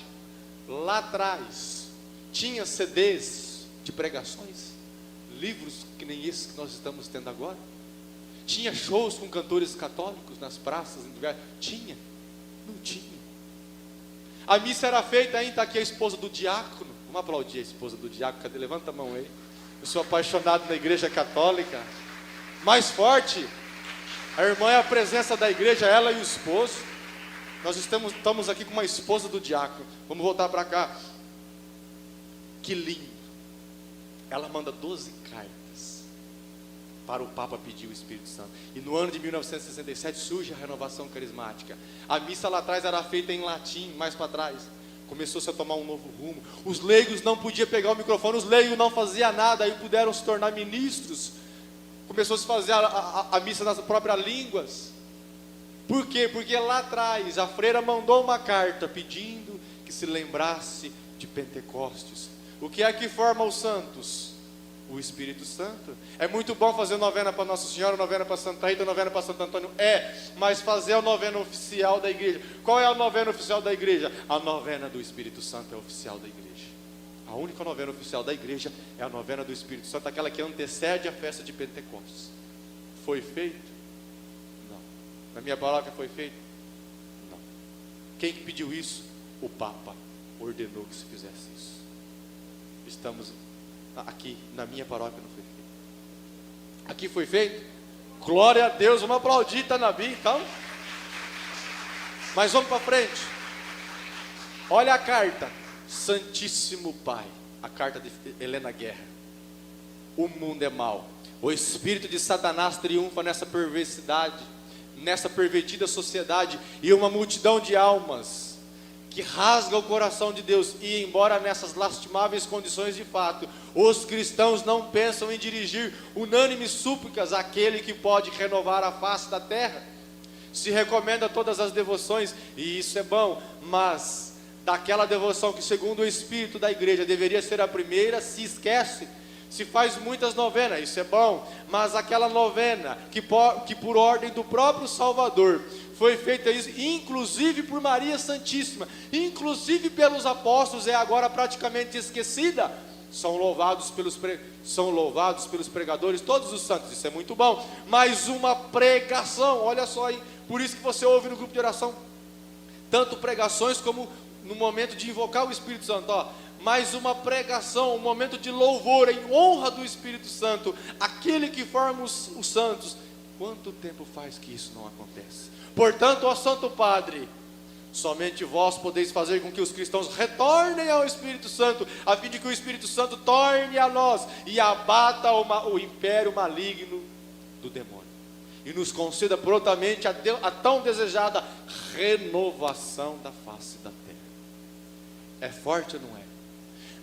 lá atrás, tinha CDs de pregações, livros que nem esses que nós estamos tendo agora? Tinha shows com cantores católicos nas praças, em lugares? Tinha? Não tinha. A missa era feita ainda, está aqui a esposa do diácono. Vamos aplaudir a esposa do diácono, cadê? Levanta a mão aí. Eu sou apaixonado na igreja católica. Mais forte, a irmã é a presença da igreja, ela e o esposo. Nós estamos aqui com uma esposa do diácono. Vamos voltar para cá. Que lindo. Ela manda 12 cartas para o Papa pedir o Espírito Santo. E no ano de 1967 surge a renovação carismática. A missa lá atrás era feita em latim, mais para trás. Começou-se a tomar um novo rumo. Os leigos não podiam pegar o microfone, os leigos não faziam nada, aí puderam se tornar ministros. Começou-se a fazer a missa nas próprias línguas. Por quê? Porque lá atrás a freira mandou uma carta pedindo que se lembrasse de Pentecostes. O que é que forma os santos? O Espírito Santo. É muito bom fazer novena para Nossa Senhora, novena para Santa Rita, novena para Santo Antônio. Mas fazer a novena oficial da igreja. Qual é a novena oficial da igreja? A novena do Espírito Santo é oficial da igreja. A única novena oficial da igreja é a novena do Espírito Santo, aquela que antecede a festa de Pentecostes. Foi feito? Não. Na minha paróquia foi feito? Não. Quem que pediu isso? O Papa ordenou que se fizesse isso. Estamos aqui, na minha paróquia não foi feito. Aqui foi feito? Glória a Deus, vamos aplaudir, está na Bíblia, então. Mas vamos para frente. Olha a carta. Santíssimo Pai, a carta de Helena Guerra. O mundo é mau. O espírito de Satanás triunfa nessa perversidade, nessa pervertida sociedade, e uma multidão de almas que rasga o coração de Deus. E embora nessas lastimáveis condições de fato, os cristãos não pensam em dirigir unânimes súplicas àquele que pode renovar a face da terra. Se recomenda todas as devoções, e isso é bom, mas daquela devoção que segundo o Espírito da igreja deveria ser a primeira, se esquece. Se faz muitas novenas, isso é bom, mas aquela novena que por ordem do próprio Salvador foi feita isso, inclusive por Maria Santíssima, inclusive pelos apóstolos, é agora praticamente esquecida. São louvados pelos pregadores, todos os santos, isso é muito bom. Mas uma pregação, olha só aí, por isso que você ouve no grupo de oração tanto pregações como no momento de invocar o Espírito Santo, mais uma pregação, um momento de louvor em honra do Espírito Santo, aquele que forma os santos. Quanto tempo faz que isso não acontece? Portanto, ó Santo Padre, somente vós podeis fazer com que os cristãos retornem ao Espírito Santo, a fim de que o Espírito Santo torne a nós e abata o império maligno do demônio, e nos conceda prontamente a tão desejada renovação da face da terra. É forte ou não é?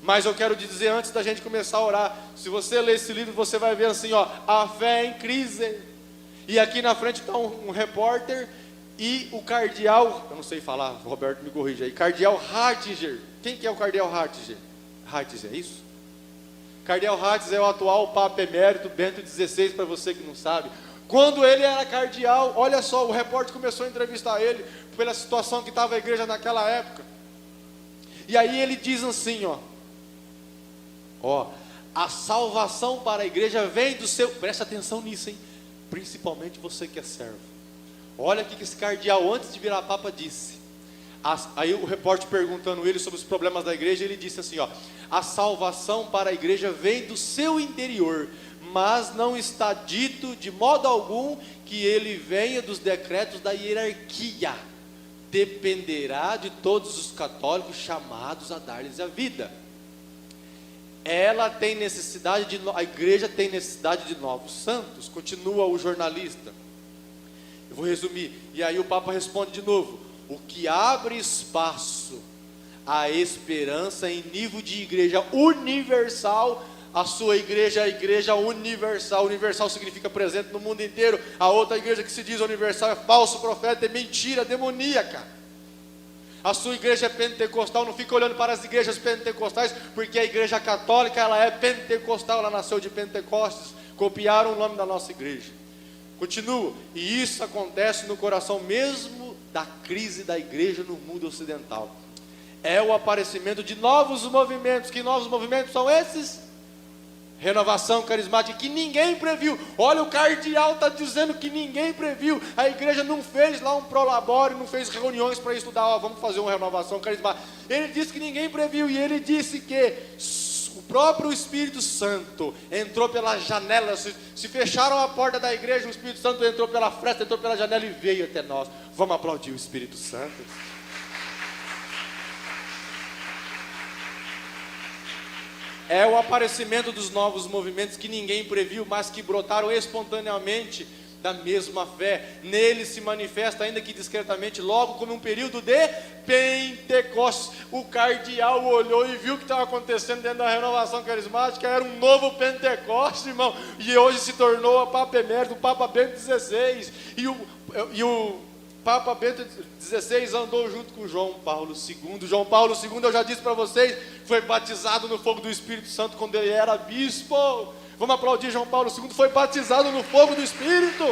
Mas eu quero te dizer, antes da gente começar a orar, se você ler esse livro, você vai ver assim, a fé em crise. E aqui na frente está um repórter e o cardeal, eu não sei falar, o Roberto me corrige aí, cardeal Ratzinger. Quem que é o cardeal Ratzinger? Ratzinger, é isso? Cardeal Ratzinger é o atual Papa Emérito Bento XVI, para você que não sabe. Quando ele era cardeal, olha só, o repórter começou a entrevistar ele pela situação que estava a igreja naquela época. E aí ele diz assim, a salvação para a igreja vem do seu... Presta atenção nisso, hein? Principalmente você que é servo. Olha o que esse cardeal, antes de virar papa, disse. Aí o repórter perguntando ele sobre os problemas da igreja, ele disse assim, a salvação para a igreja vem do seu interior, mas não está dito de modo algum que ele venha dos decretos da hierarquia. Dependerá de todos os católicos chamados a dar-lhes a vida. A igreja tem necessidade de novos santos. Continua o jornalista. Eu vou resumir. E aí o Papa responde de novo: o que abre espaço à esperança em nível de igreja universal. A sua igreja é a igreja universal. Universal significa presente no mundo inteiro. A outra igreja que se diz universal é falso profeta, é mentira, demoníaca. A sua igreja é pentecostal. Não fica olhando para as igrejas pentecostais, porque a igreja católica ela é pentecostal, ela nasceu de Pentecostes. Copiaram o nome da nossa igreja. Continua. E isso acontece no coração mesmo da crise da igreja no mundo ocidental. É o aparecimento de novos movimentos. Que novos movimentos são esses? Renovação carismática, que ninguém previu. Olha, o cardeal está dizendo que ninguém previu. A igreja não fez lá um prolabore, não fez reuniões para estudar, vamos fazer uma renovação carismática. Ele disse que ninguém previu, e ele disse que o próprio Espírito Santo entrou pela janela. Se fecharam a porta da igreja, o Espírito Santo entrou pela fresta, entrou pela janela e veio até nós. Vamos aplaudir o Espírito Santo. É o aparecimento dos novos movimentos que ninguém previu, mas que brotaram espontaneamente da mesma fé. Nele se manifesta, ainda que discretamente, logo como um período de Pentecostes. O cardeal olhou e viu o que estava acontecendo dentro da renovação carismática. Era um novo Pentecostes, irmão. E hoje se tornou a Papa Emérito, o Papa Bento XVI. E o Papa Bento XVI andou junto com João Paulo II. João Paulo II, eu já disse para vocês, foi batizado no fogo do Espírito Santo quando ele era bispo. Vamos aplaudir João Paulo II, foi batizado no fogo do Espírito.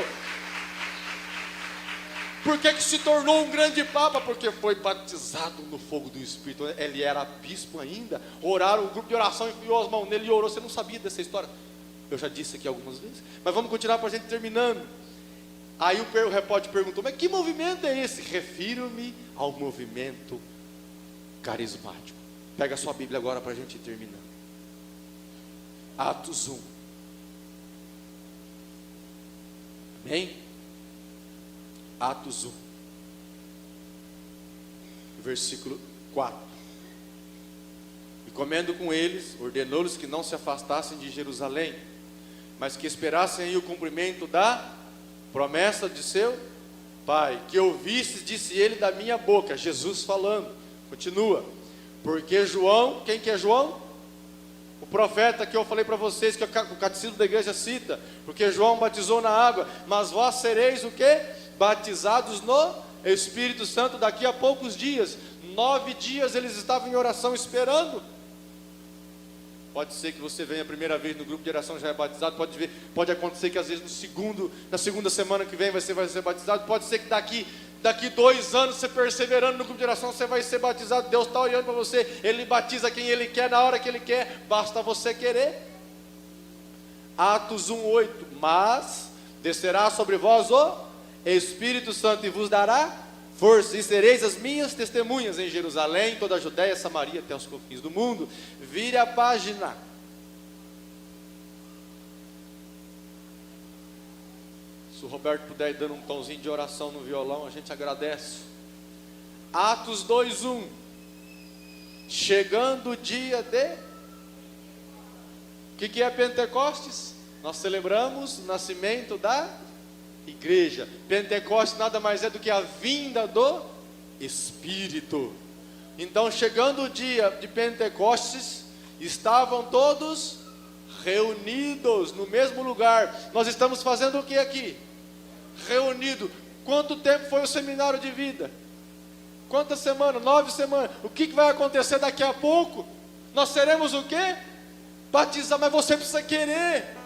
Por que se tornou um grande Papa? Porque foi batizado no fogo do Espírito. Ele era bispo ainda. Oraram, o grupo de oração enfiou as mãos nele e orou. Você não sabia dessa história? Eu já disse aqui algumas vezes. Mas vamos continuar para a gente terminando. Aí o repórter perguntou, mas que movimento é esse? Refiro-me ao movimento carismático. Pega a sua Bíblia agora para a gente ir terminando. Atos 1. Amém? Atos 1, versículo 4. E comendo com eles, ordenou-lhes que não se afastassem de Jerusalém, mas que esperassem aí o cumprimento da promessa de seu Pai, que ouvistes, disse ele, da minha boca. Jesus falando, continua, porque João, quem que é João? O profeta que eu falei para vocês, que o catecismo da igreja cita, porque João batizou na água, mas vós sereis o quê? Batizados no Espírito Santo daqui a poucos dias. 9 dias eles estavam em oração esperando. Pode ser que você venha a primeira vez no grupo de oração já é batizado, pode acontecer que às vezes na segunda semana que vem você vai ser batizado, pode ser que daqui 2 anos, você perseverando no grupo de oração, você vai ser batizado. Deus está olhando para você, Ele batiza quem Ele quer, na hora que Ele quer, basta você querer. Atos 1:8, mas descerá sobre vós o Espírito Santo e vos dará força, e sereis as minhas testemunhas em Jerusalém, toda a Judéia, Samaria, até os confins do mundo. Vire a página. Se o Roberto puder ir dando um tomzinho de oração no violão, a gente agradece. Atos 2:1. Chegando o dia de... O que é Pentecostes? Nós celebramos o nascimento da igreja. Pentecostes nada mais é do que a vinda do Espírito. Então, chegando o dia de Pentecostes, estavam todos reunidos no mesmo lugar. Nós estamos fazendo o que aqui? Reunido. Quanto tempo foi o seminário de vida? Quantas semanas? 9 semanas. O que vai acontecer daqui a pouco? Nós seremos o quê? Batizar, mas você precisa querer.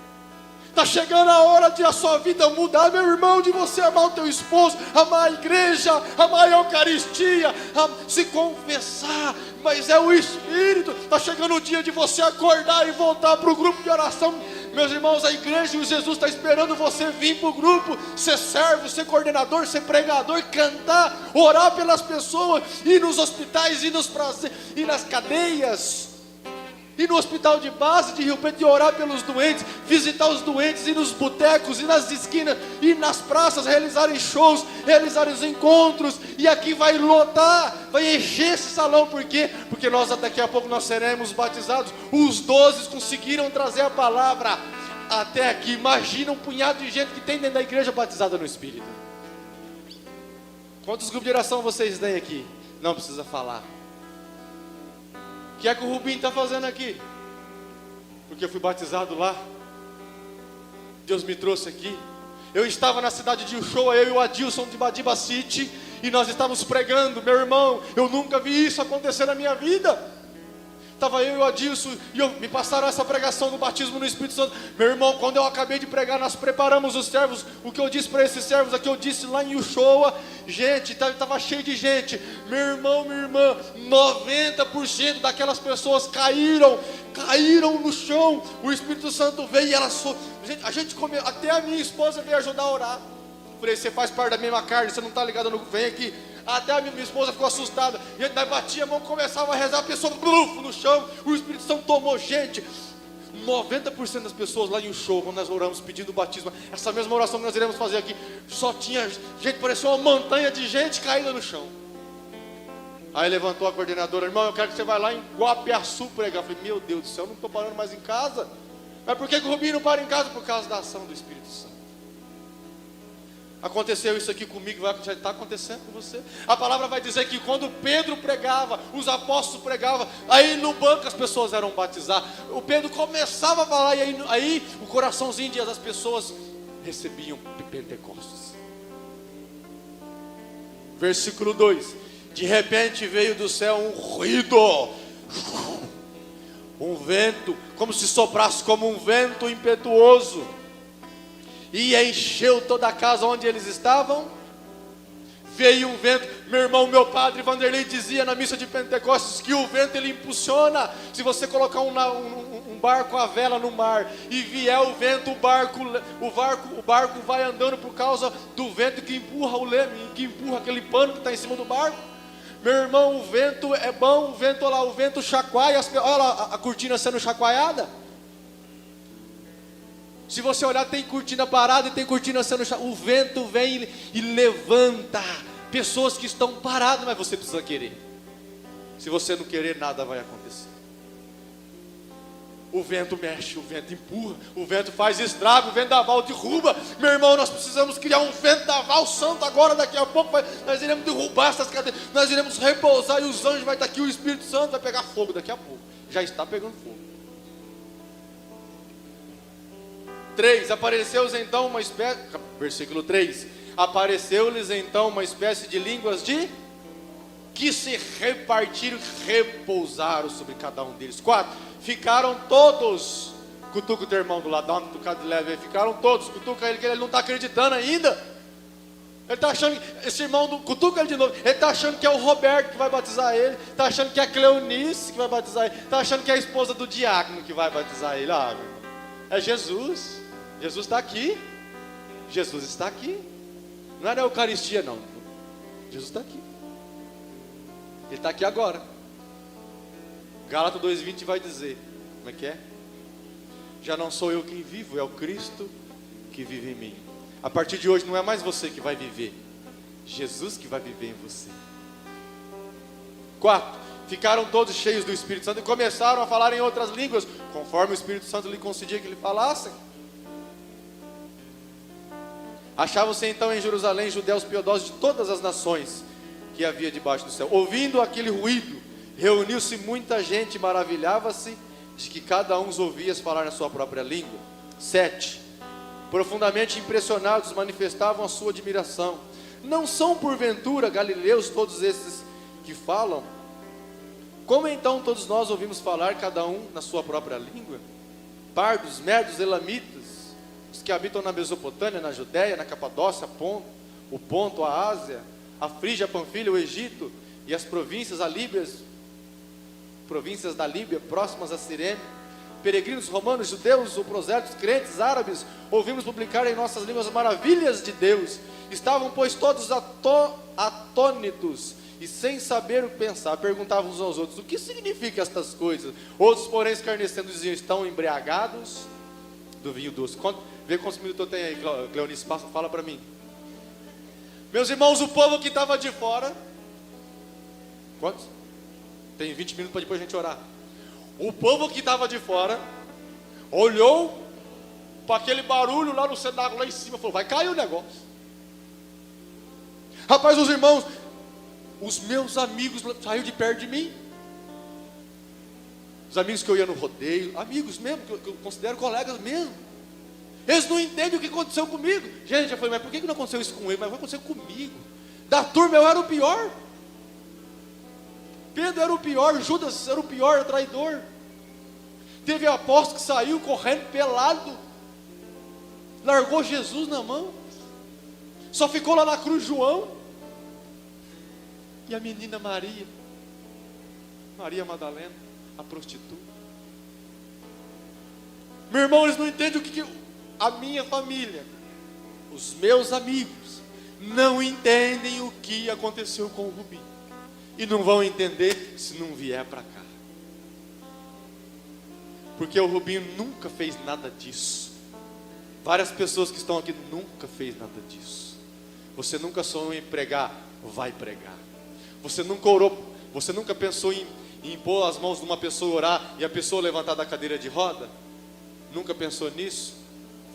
Está chegando a hora de a sua vida mudar, meu irmão, de você amar o teu esposo, amar a igreja, amar a Eucaristia, se confessar, mas é o Espírito. Está chegando o dia de você acordar e voltar para o grupo de oração. Meus irmãos, a igreja e o Jesus está esperando você vir para o grupo, ser servo, ser coordenador, ser pregador, cantar, orar pelas pessoas, ir nos hospitais, ir nas cadeias, ir no hospital de base de Rio Preto e orar pelos doentes, visitar os doentes, ir nos botecos, ir nas esquinas, ir nas praças, realizarem shows, realizarem os encontros, e aqui vai lotar, vai encher esse salão. Por quê? Porque nós daqui a pouco nós seremos batizados. Os 12 conseguiram trazer a palavra até aqui. Imagina um punhado de gente que tem dentro da igreja batizada no Espírito. Quantos grupos de oração vocês têm aqui? Não precisa falar. O que é que o Rubinho está fazendo aqui? Porque eu fui batizado lá. Deus me trouxe aqui. Eu estava na cidade de Uchoa, eu e o Adilson de Badiba City, e nós estávamos pregando. Meu irmão, eu nunca vi isso acontecer na minha vida. Estava eu e o Adilson, e me passaram essa pregação do batismo no Espírito Santo. Meu irmão, quando eu acabei de pregar, nós preparamos os servos. O que eu disse para esses servos aqui, eu disse lá em Uchoa. Gente, estava cheio de gente. Meu irmão, minha irmã, 90% daquelas pessoas caíram no chão. O Espírito Santo veio e gente, a gente comeu, até a minha esposa veio ajudar a orar. Falei, você faz parte da mesma carne, você não está ligado no... Vem aqui. Até a minha esposa ficou assustada. E a gente batia a mão, começava a rezar, a pessoa no chão. O Espírito Santo tomou gente. 90% das pessoas lá em Uchoa, quando nós oramos pedindo o batismo, essa mesma oração que nós iremos fazer aqui, só tinha gente, parecia uma montanha de gente caída no chão. Aí levantou a coordenadora: irmão, eu quero que você vá lá em Guapiaçu pregar. Eu falei: meu Deus do céu, eu não estou parando mais em casa. Mas por que o Rubinho não para em casa? Por causa da ação do Espírito Santo. Aconteceu isso aqui comigo, já está acontecendo com você. A palavra vai dizer que quando Pedro pregava, os apóstolos pregavam, aí no banco as pessoas eram batizadas. O Pedro começava a falar, e aí o coraçãozinho das pessoas recebiam Pentecostes. Versículo 2: de repente veio do céu um ruído, um vento, como se soprasse como um vento impetuoso, e encheu toda a casa onde eles estavam. Veio um vento, meu irmão, meu padre Vanderlei dizia na missa de Pentecostes que o vento ele impulsiona. Se você colocar um barco à vela no mar e vier o vento, o barco vai andando por causa do vento que empurra o leme, que empurra aquele pano que está em cima do barco. Meu irmão, o vento é bom, o vento chacoalha, olha lá a cortina sendo chacoalhada. Se você olhar, tem cortina parada e tem cortina sendo chacoalhada. O vento vem e levanta pessoas que estão paradas, mas você precisa querer. Se você não querer, nada vai acontecer. O vento mexe, o vento empurra, o vento faz estrago, o vendaval derruba. Meu irmão, nós precisamos criar um vendaval santo agora, daqui a pouco nós iremos derrubar essas cadeiras, nós iremos repousar e os anjos vão estar aqui, o Espírito Santo vai pegar fogo daqui a pouco. Já está pegando fogo. 3, apareceu-lhes então uma espécie, versículo 3, apareceu-lhes então uma espécie de línguas que se repartiram, repousaram sobre cada um deles. 4, ficaram todos, cutuca o teu irmão do lado, dá uma cutucada de leve aí, ficaram todos, cutuca ele que ele não está acreditando ainda, ele está achando, esse irmão, cutuca ele de novo, ele está achando que é o Roberto que vai batizar ele, está achando que é a Cleonice que vai batizar ele, está achando que é a esposa do diácono que vai batizar ele. Meu irmão, é Jesus. Jesus está aqui. Jesus está aqui. Não é na Eucaristia não. Jesus está aqui. Ele está aqui agora. Gálatas 2:20 vai dizer, como é que é? Já não sou eu quem vivo, é o Cristo que vive em mim. A partir de hoje não é mais você que vai viver, Jesus que vai viver em você. 4, ficaram todos cheios do Espírito Santo e começaram a falar em outras línguas, conforme o Espírito Santo lhe concedia que lhe falassem. Achavam-se então em Jerusalém judeus piedosos de todas as nações que havia debaixo do céu. Ouvindo aquele ruído, reuniu-se muita gente, maravilhava-se de que cada um os ouvia falar na sua própria língua. 7, profundamente impressionados, manifestavam a sua admiração. Não são porventura galileus todos esses que falam? Como então todos nós ouvimos falar, cada um na sua própria língua? Pardos, medos, elamitas, os que habitam na Mesopotâmia, na Judéia, na Capadócia, o Ponto, a Ásia, a Frígia, a Panfilha, o Egito e as províncias da Líbia, próximas a Cirene, peregrinos romanos, judeus ou prosélitos, crentes, árabes, ouvimos publicar em nossas línguas as maravilhas de Deus. Estavam, pois, todos atônitos e sem saber o que pensar, perguntavam uns aos outros: o que significam estas coisas? Outros, porém, escarnecendo, diziam: estão embriagados do vinho doce. Vê quantos minutos eu tenho aí, Cleonice, fala para mim. Meus irmãos, o povo que estava de fora, quantos? Tem 20 minutos para depois a gente orar. O povo que estava de fora olhou para aquele barulho lá no cenáculo lá em cima, falou: vai cair o negócio. Rapaz, os irmãos, os meus amigos saíram de perto de mim. Os amigos que eu ia no rodeio, amigos mesmo, que eu considero colegas mesmo. Eles não entendem o que aconteceu comigo. Gente, eu falei: mas por que não aconteceu isso com ele? Mas vai acontecer comigo. Da turma eu era o pior. Pedro era o pior, Judas era o pior, o traidor. Teve apóstolo que saiu correndo pelado, largou Jesus na mão, só ficou lá na cruz João e a menina Maria Madalena, a prostituta. Meu irmão, eles não entendem o que a minha família, os meus amigos, não entendem o que aconteceu com o Rubinho. E não vão entender se não vier para cá. Porque o Rubinho nunca fez nada disso. Várias pessoas que estão aqui nunca fez nada disso. Você nunca sonhou em pregar, vai pregar. Você nunca orou, Você nunca pensou em impor as mãos de uma pessoa e orar e a pessoa levantar da cadeira de roda? Nunca pensou nisso?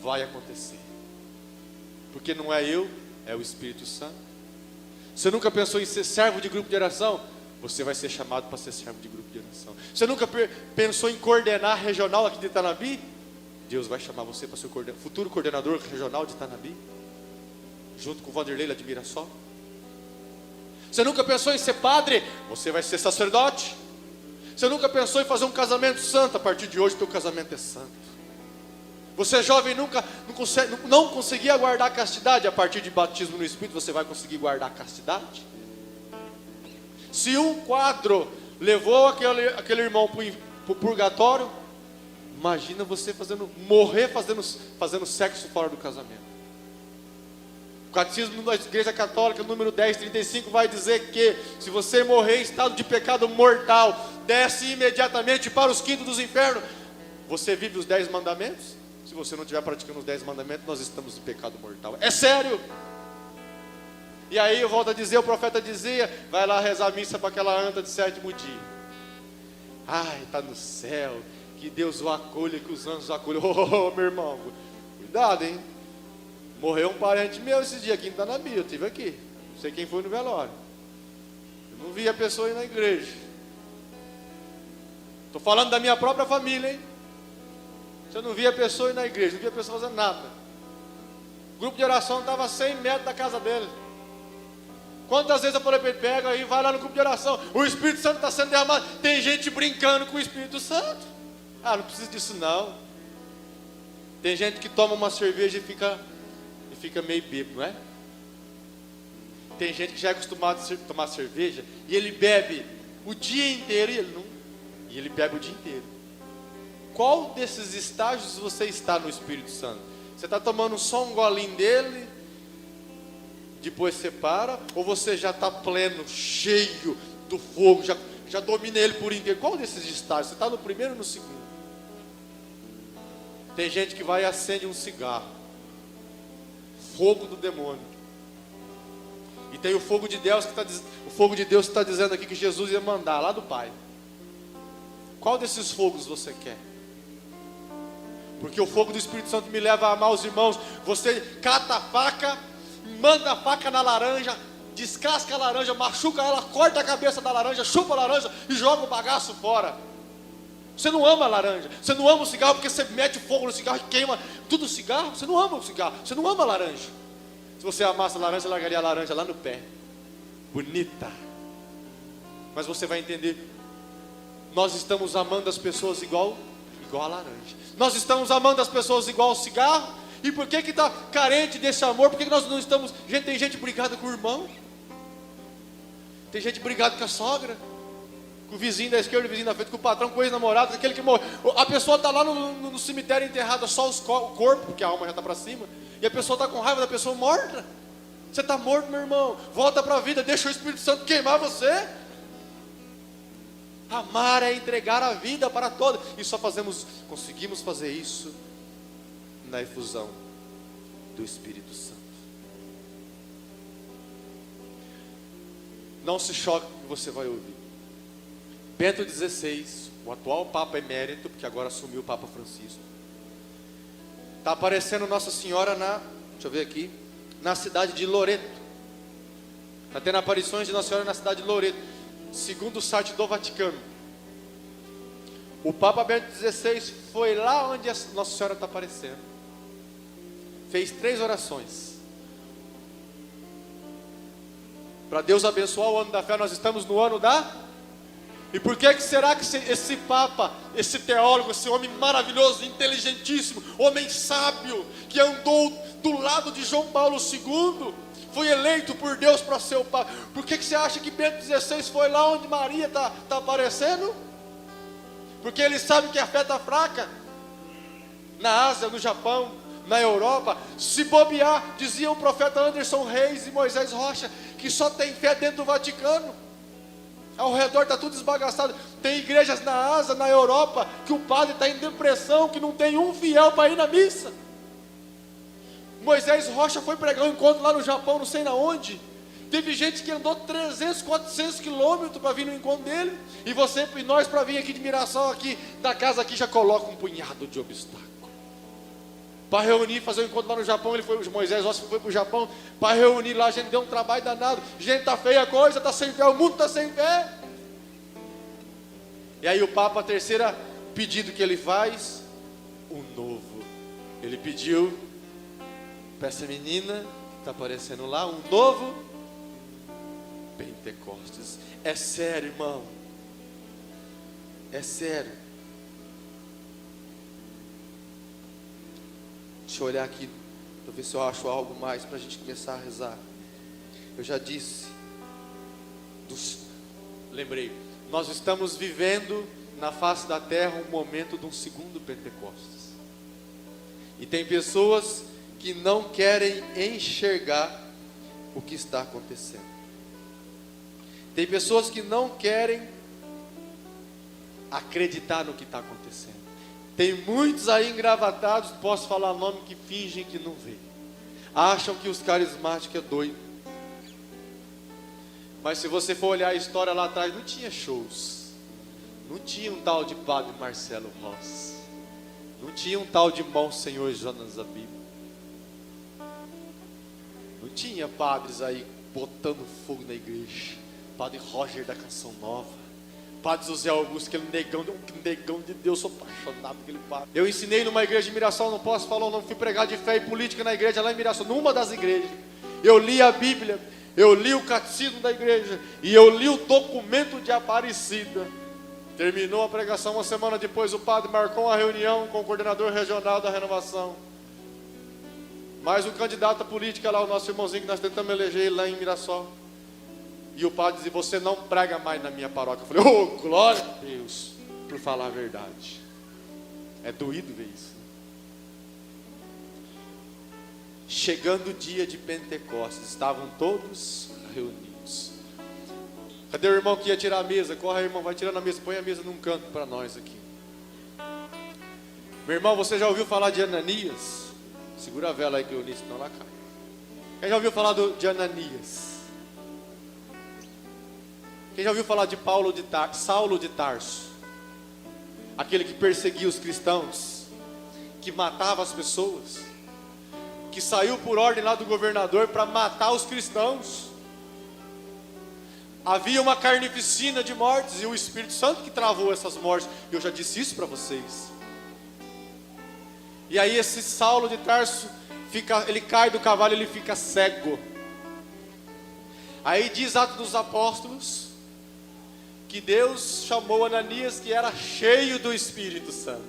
Vai acontecer. Porque não é eu, é o Espírito Santo. Você nunca pensou em ser servo de grupo de oração? Você vai ser chamado para ser servo de grupo de oração. Você nunca pensou em coordenar regional aqui de Itanabi? Deus vai chamar você para ser futuro coordenador regional de Itanabi, junto com o Vanderlei lá de Mirassol. Você nunca pensou em ser padre? Você vai ser sacerdote. Você nunca pensou em fazer um casamento santo? A partir de hoje, teu casamento é santo. Você jovem não conseguia guardar a castidade? A partir de batismo no Espírito, você vai conseguir guardar a castidade? Se um quadro levou aquele irmão para o purgatório, imagina você morrer fazendo sexo fora do casamento. O Catecismo da Igreja Católica, número 1035, vai dizer que se você morrer em estado de pecado mortal, desce imediatamente para os quintos dos infernos. Você vive os 10 mandamentos? Se você não estiver praticando os 10 mandamentos, nós estamos em pecado mortal. É sério! E aí eu volto a dizer, o profeta dizia, vai lá rezar a missa para aquela anta de 7º dia. Ai, está no céu, que Deus o acolha, que os anjos o acolham. Oh, meu irmão, cuidado, hein? Morreu um parente meu esses dias aqui em Itanabi, eu estive aqui. Não sei quem foi no velório. Eu não vi a pessoa ir na igreja. Estou falando da minha própria família, hein? Eu não vi a pessoa ir na igreja, não vi a pessoa fazendo nada. O grupo de oração estava a 100 metros da casa dele. Quantas vezes eu falei para ele, pega aí, vai lá no grupo de oração. O Espírito Santo está sendo derramado. Tem gente brincando com o Espírito Santo. Ah, não precisa disso não. Tem gente que toma uma cerveja e fica meio bêbado, não é? Tem gente que já é acostumado a tomar cerveja e ele bebe o dia inteiro e ele bebe o dia inteiro. Qual desses estágios você está no Espírito Santo? Você está tomando só um golinho dele, depois você para, ou você já está pleno, cheio do fogo, já domina ele por inteiro? Qual desses estágios? Você está no primeiro ou no segundo? Tem gente que vai e acende um cigarro, fogo do demônio. E tem o fogo de Deus que está dizendo aqui que Jesus ia mandar lá do Pai. Qual desses fogos você quer? Porque o fogo do Espírito Santo me leva a amar os irmãos. Você cata a faca, manda a faca na laranja, descasca a laranja, machuca ela, corta a cabeça da laranja, chupa a laranja e joga o bagaço fora. Você não ama a laranja, você não ama o cigarro porque você mete fogo no cigarro e queima tudo o cigarro. Você não ama o cigarro, você não ama a laranja. Se você amasse a laranja, você largaria a laranja lá no pé. Bonita. Mas você vai entender, nós estamos amando as pessoas igual a laranja. Nós estamos amando as pessoas igual ao cigarro. E por que está carente desse amor? Por que nós não estamos... Tem gente brigada com o irmão. Tem gente brigada com a sogra, com o vizinho da esquerda, o vizinho da frente, com o patrão, com o ex-namorado, com aquele que morre. A pessoa está lá no cemitério enterrada, só o corpo, porque a alma já está para cima. E a pessoa está com raiva da pessoa morta. Você está morto, meu irmão. Volta para a vida, deixa o Espírito Santo queimar você. Amar é entregar a vida para todos. E só conseguimos fazer isso na efusão do Espírito Santo. Não se choque com o que você vai ouvir. Bento XVI, o atual Papa Emérito, porque agora assumiu o Papa Francisco, está aparecendo Nossa Senhora deixa eu ver aqui, na cidade de Loreto. Está tendo aparições de Nossa Senhora na cidade de Loreto. Segundo o site do Vaticano, o Papa Bento XVI foi lá onde a Nossa Senhora está aparecendo. Fez 3 orações. Para Deus abençoar o ano da fé, nós estamos no ano da... E por que será que esse Papa, esse teólogo, esse homem maravilhoso, inteligentíssimo, homem sábio, que andou do lado de João Paulo II, foi eleito por Deus para ser o Papa? Por que você acha que Bento XVI foi lá onde Maria está aparecendo? Porque ele sabe que a fé está fraca. Na Ásia, no Japão, na Europa, se bobear, dizia o profeta Anderson Reis e Moisés Rocha, que só tem fé dentro do Vaticano. Ao redor está tudo esbagaçado. Tem igrejas na Ásia, na Europa, que o padre está em depressão, que não tem um fiel para ir na missa. Moisés Rocha foi pregar um encontro lá no Japão, não sei na onde, Teve gente que andou 300, 400 quilômetros para vir no encontro dele. E nós para vir aqui de Mirassol, aqui da casa aqui, já coloca um punhado de obstáculos. Para reunir, fazer o encontro lá no Japão, Moisés foi para o Japão, para reunir lá, a gente deu um trabalho danado. Gente, está feia a coisa, está sem fé, o mundo está sem fé. E aí o Papa, terceiro pedido que ele faz, o novo. Ele pediu para essa menina, está aparecendo lá, um novo Pentecostes. É sério, irmão. É sério. Deixa eu olhar aqui, para ver se eu acho algo mais para a gente começar a rezar. Eu já disse. Lembrei. Nós estamos vivendo na face da terra um momento de um segundo Pentecostes. E tem pessoas que não querem enxergar o que está acontecendo. Tem pessoas que não querem acreditar no que está acontecendo. Tem muitos aí engravatados, posso falar nome, que fingem que não vê. Acham que os carismáticos é doido. Mas se você for olhar a história lá atrás, não tinha shows. Não tinha um tal de Padre Marcelo Rossi. Não tinha um tal de Monsenhor Jonas Abib. Não tinha padres aí botando fogo na igreja. Padre Roger da Canção Nova. Padre José Augusto, aquele negão de Deus, sou apaixonado por aquele padre. Eu ensinei numa igreja de Mirassol, não posso falar o nome, fui pregar de fé e política na igreja lá em Mirassol, numa das igrejas. Eu li a Bíblia, eu li o catecismo da igreja e eu li o documento de Aparecida. Terminou a pregação, uma semana depois o padre marcou uma reunião com o coordenador regional da renovação. Mais um candidato à política lá, o nosso irmãozinho que nós tentamos eleger lá em Mirassol. E o padre dizia, você não prega mais na minha paróquia. Eu falei, oh, glória a Deus, por falar a verdade. É doído ver isso. Chegando o dia de Pentecostes, estavam todos reunidos. Cadê o irmão que ia tirar a mesa? Corre, irmão, vai tirando a mesa, põe a mesa num canto para nós aqui. Meu irmão, você já ouviu falar de Ananias? Segura a vela aí que eu li, senão ela cai. Quem já ouviu falar de Ananias? Quem já ouviu falar de Saulo de Tarso? Aquele que perseguia os cristãos, que matava as pessoas, que saiu por ordem lá do governador para matar os cristãos. Havia uma carnificina de mortes e o Espírito Santo que travou essas mortes. Eu já disse isso para vocês. E aí esse Saulo de Tarso, ele cai do cavalo, ele fica cego. Aí diz Atos dos Apóstolos que Deus chamou Ananias, que era cheio do Espírito Santo.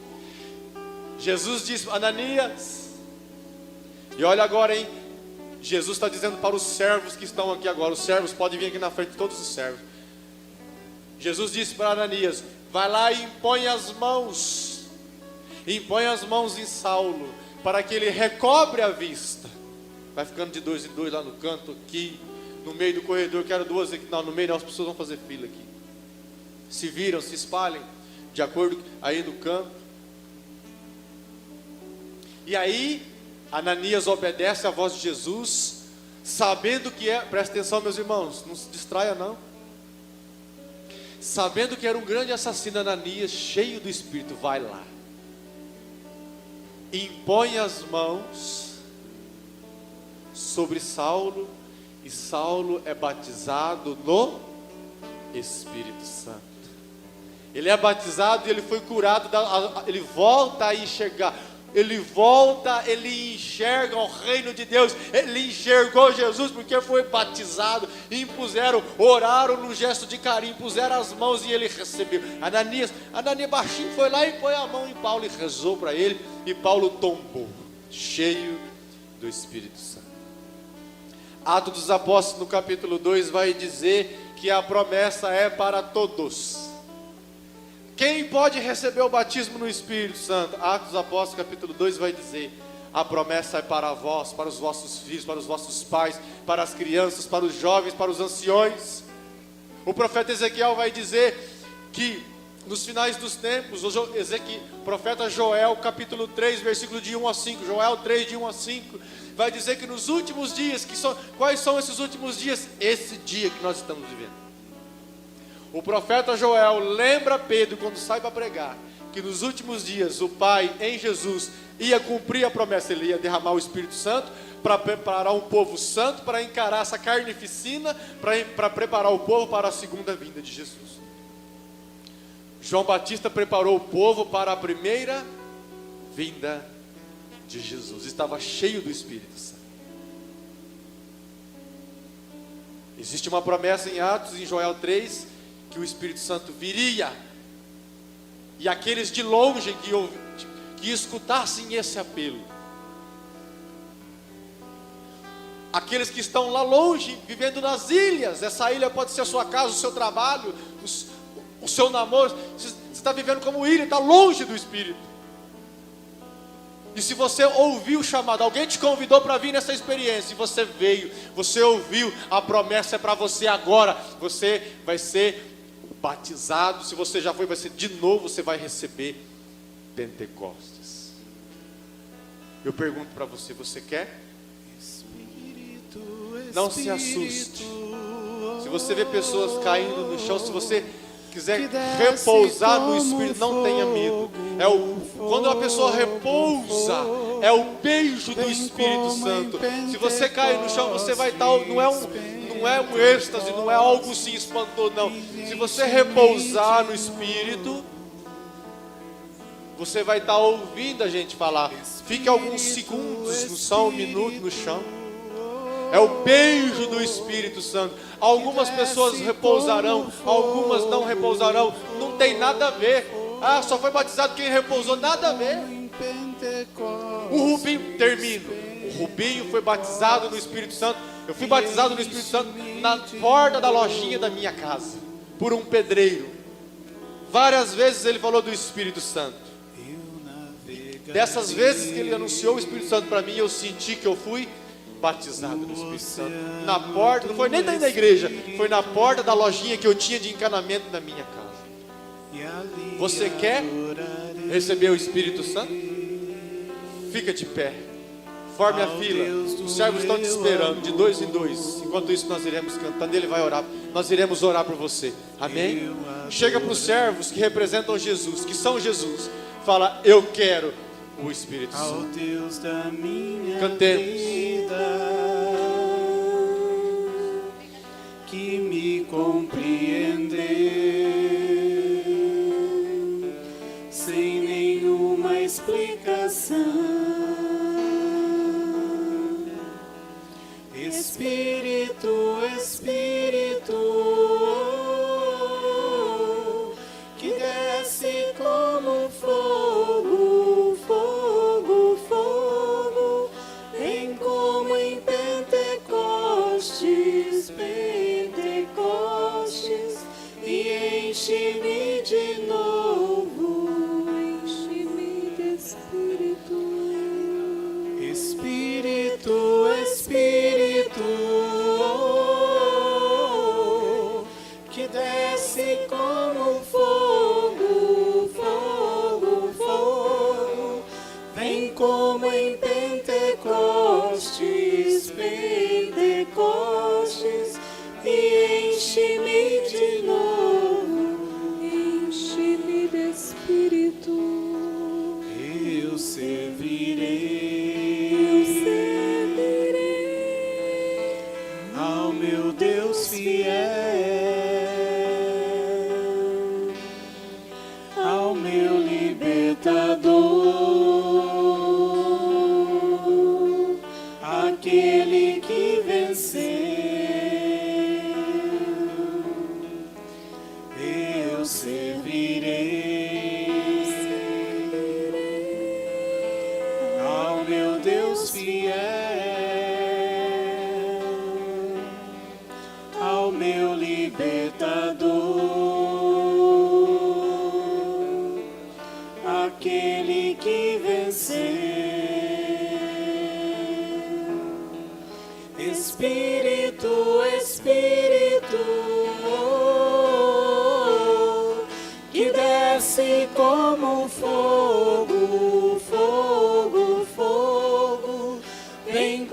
Jesus disse, Ananias, e olha agora, hein, Jesus está dizendo para os servos que estão aqui agora, os servos podem vir aqui na frente, todos os servos. Jesus disse para Ananias, vai lá e impõe as mãos em Saulo, para que ele recobre a vista. Vai ficando de 2 em 2 lá no canto aqui, no meio do corredor, quero 2 aqui, não, no meio não, as pessoas vão fazer fila aqui. Se viram, se espalhem, de acordo aí no campo. E aí, Ananias obedece à voz de Jesus, sabendo que presta atenção meus irmãos, não se distraia não. Sabendo que era um grande assassino, Ananias, cheio do Espírito, vai lá. Impõe as mãos sobre Saulo, e Saulo é batizado no Espírito Santo. Ele é batizado e ele foi curado, ele volta a enxergar, ele enxerga o reino de Deus, ele enxergou Jesus porque foi batizado, e oraram no gesto de carinho, puseram as mãos e ele recebeu. Ananias baixinho foi lá e põe a mão em Paulo e rezou para ele, e Paulo tombou, cheio do Espírito Santo. Atos dos Apóstolos no capítulo 2 vai dizer que a promessa é para todos. Quem pode receber o batismo no Espírito Santo? Atos dos Apóstolos capítulo 2 vai dizer, a promessa é para vós, para os vossos filhos, para os vossos pais, para as crianças, para os jovens, para os anciões. O profeta Ezequiel vai dizer que nos finais dos tempos, profeta Joel capítulo 3 versículo de 1 a 5, Joel 3 de 1 a 5, vai dizer que nos últimos dias, quais são esses últimos dias? Esse dia que nós estamos vivendo. O profeta Joel lembra Pedro, quando sai para pregar, que nos últimos dias o Pai em Jesus ia cumprir a promessa, ele ia derramar o Espírito Santo para preparar um povo santo, para encarar essa carnificina, para preparar o povo para a segunda vinda de Jesus. João Batista preparou o povo para a primeira vinda de Jesus, estava cheio do Espírito Santo. Existe uma promessa em Atos, em Joel 3, que o Espírito Santo viria, e aqueles de longe que escutassem esse apelo, aqueles que estão lá longe, vivendo nas ilhas, essa ilha pode ser a sua casa, o seu trabalho, o seu namoro, você está vivendo como ilha, está longe do Espírito. E se você ouviu o chamado, alguém te convidou para vir nessa experiência, e você veio, você ouviu, a promessa é para você agora, você vai ser batizado, se você já foi, vai ser de novo, você vai receber Pentecostes. Eu pergunto para você, você quer? Não se assuste. Se você vê pessoas caindo no chão, se você quiser repousar no Espírito, não tenha medo. Quando a pessoa repousa, é o beijo do Espírito Santo. Se você cair no chão, você vai estar, não é um êxtase, não é algo assim espantoso, não. Se você repousar no Espírito, você vai estar ouvindo a gente falar. Fique alguns segundos, não são um minuto no chão. É o beijo do Espírito Santo. Algumas pessoas repousarão, algumas não repousarão. Não tem nada a ver. Só foi batizado quem repousou, nada a ver. O Rubinho, termino. O Rubinho foi batizado no Espírito Santo. Eu fui batizado no Espírito Santo na porta da lojinha da minha casa, por um pedreiro. Várias vezes ele falou do Espírito Santo. Dessas vezes que ele anunciou o Espírito Santo para mim, eu senti que eu fui batizado no Espírito Santo. Na porta, não foi nem dentro da igreja, foi na porta da lojinha que eu tinha de encanamento na minha casa. Você quer receber o Espírito Santo? Fica de pé, forme a fila. Os servos estão te esperando, de 2 em 2. Enquanto isso nós iremos cantando, ele vai orar. Nós iremos orar por você, amém? Chega para os servos que representam Jesus, que são Jesus. Fala, eu quero o Espírito Santo. Cantemos. Que me compreendeu sem nenhuma explicação. Espírito, Espírito, que desce como fogo, fogo, fogo, vem como em Pentecostes, Pentecostes, e enche-me de novo, enche-me de Espírito. Espírito, Espírito, que desce como fogo, fogo, fogo, vem como em Pentecostes, Pentecostes, e enche-me de novo, enche-me de Espírito. Eu servirei ao meu Deus fiel, ao meu libertador, aquele que venceu. Eu servirei ao meu Deus fiel, ao meu libertador, aquele que venceu. Espírito, Espírito, que desce como fogo, fogo, fogo, vem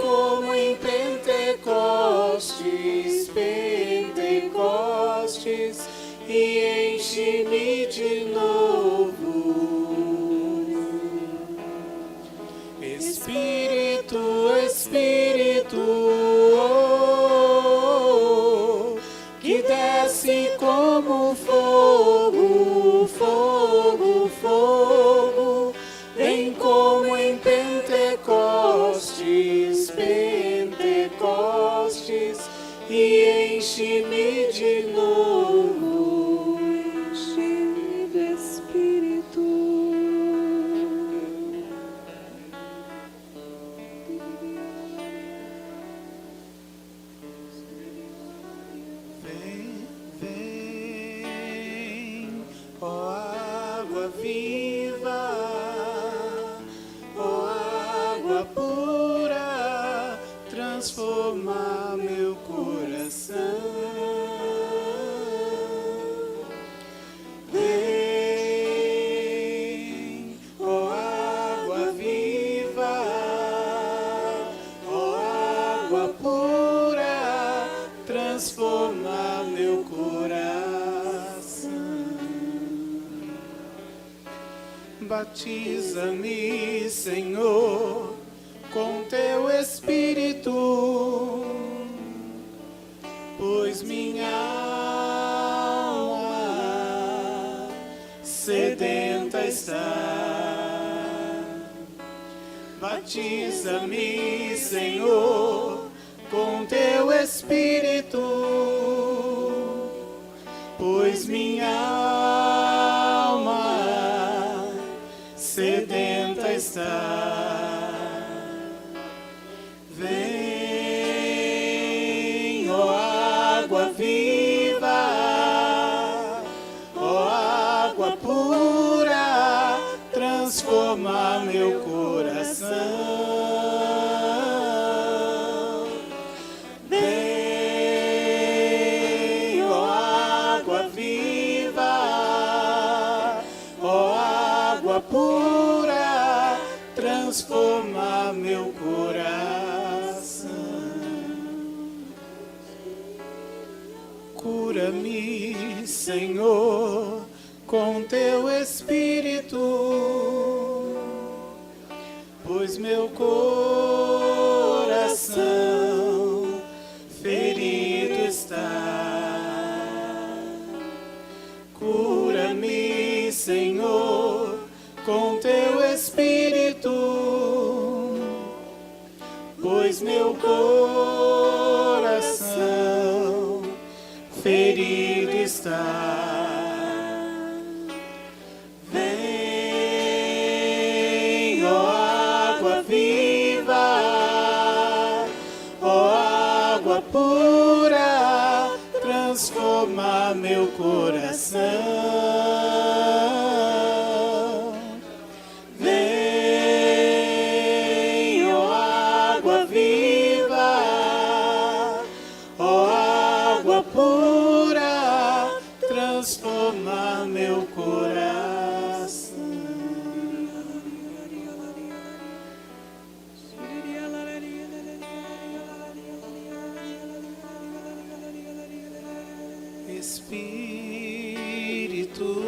Espírito, Espírito, oh, que desce como fogo, fogo, fogo, vem como em Pentecostes, Pentecostes, e enche-me de novo, enche-me do Espírito. Vem, vem, ó água viva, ó água pura, transforma meu coração. Vem, ó água viva, ó água pura, transforma meu coração. Batiza-me, Senhor, com teu Espírito, pois minha alma sedenta está. Batiza-me, Senhor, com teu Espírito, pois minha alma sedenta está. Vem, ó água viva, ó água pura, transforma meu coração. Vem, ó água viva, ó água pura, transforma meu coração. Cura-me, Senhor, com teu Espírito, pois meu coração ferido está. Cura-me, Senhor, com teu Espírito, pois meu coração ferido está. Vem, ó água viva, ó água pura, transforma meu coração. Vem, ó água viva, ó água pura, transforma meu coração. Espírito,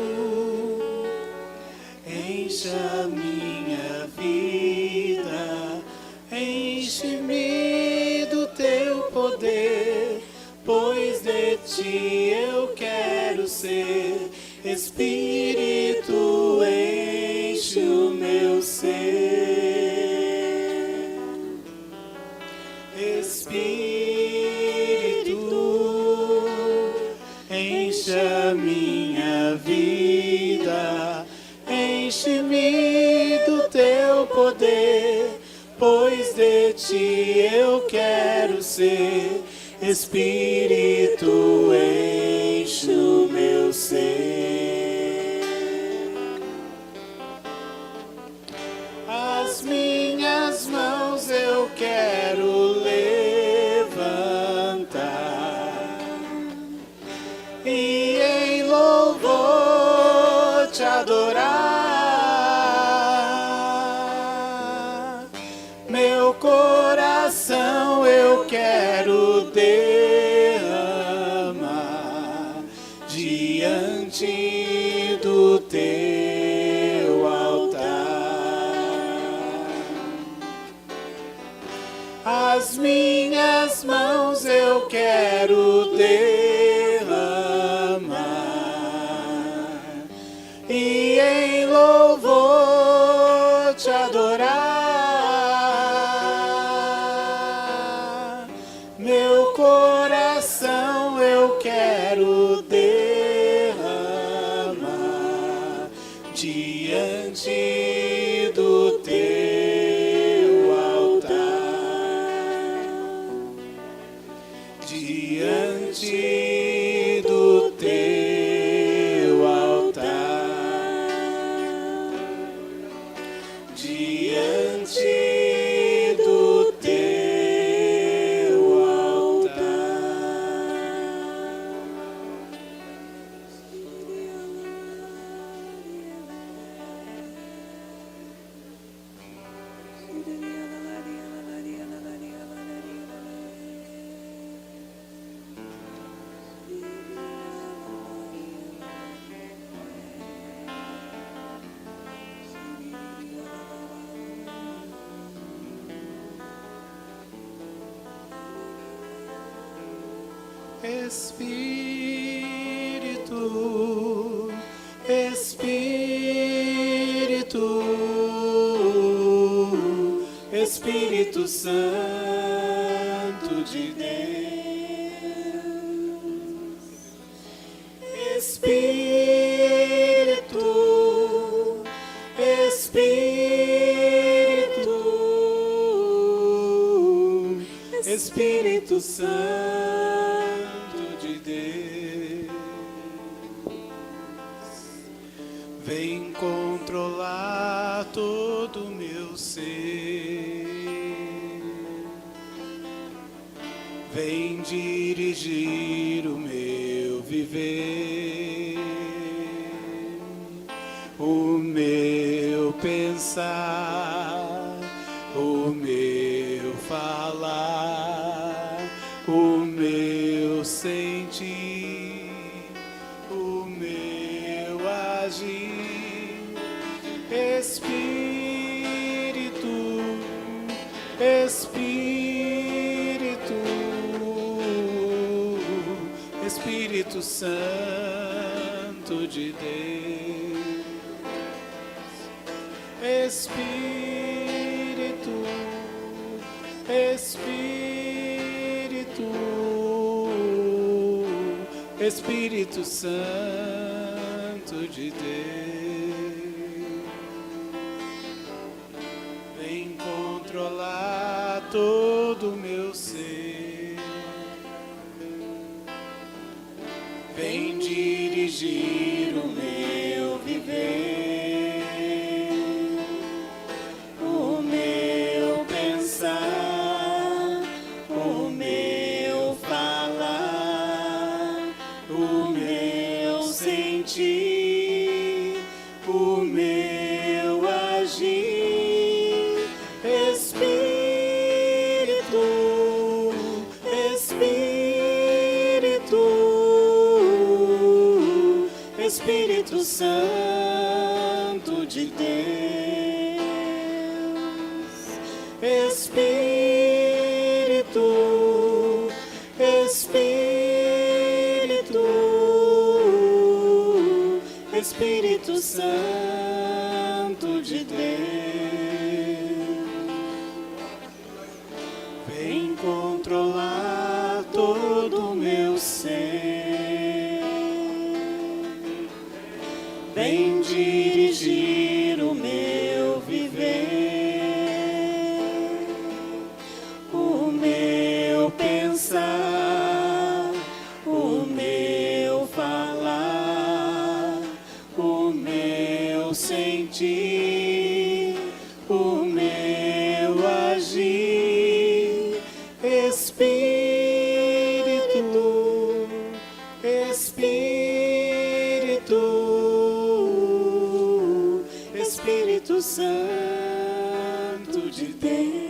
enche a minha vida, enche-me do teu poder, pois de ti eu quero ser. Espírito, enche o meu ser. Espírito, enche a minha vida, enche-me do teu poder, pois de ti eu quero ser. Espírito, enche o meu ser. As minhas mãos eu quero levantar e em louvor te adorar. Meu coração eu quero derramar diante do teu altar. as minhas mãos eu quero derramar e em louvor te adorar. Meu coração eu quero derramar diante do teu altar, diante do teu altar, diante do teu altar. Espírito, Espírito, Espírito Santo de Deus. Espírito, Espírito, Espírito Santo de Deus, vem controlar todo o meu ser, vem dirigir o meu viver, o meu pensar, o meu falar, o meu sentir, o meu agir. Espírito, Espírito, Espírito Santo de Deus. Espírito, Espírito, Espírito Santo de Deus, vem controlar todo o meu ser, vem dirigir o meu viver, o meu pensar, o meu falar, o meu sentir, o meu agir. Espírito, Espírito, Espírito Santo de Deus. Espírito, Espírito, Espírito Santo de Deus, vem controlar todo o meu ser, vem dirigir o meu viver, o meu pensar, o meu falar, o meu sentir, o meu agir. Espírito, Espírito, Espírito Santo de Deus.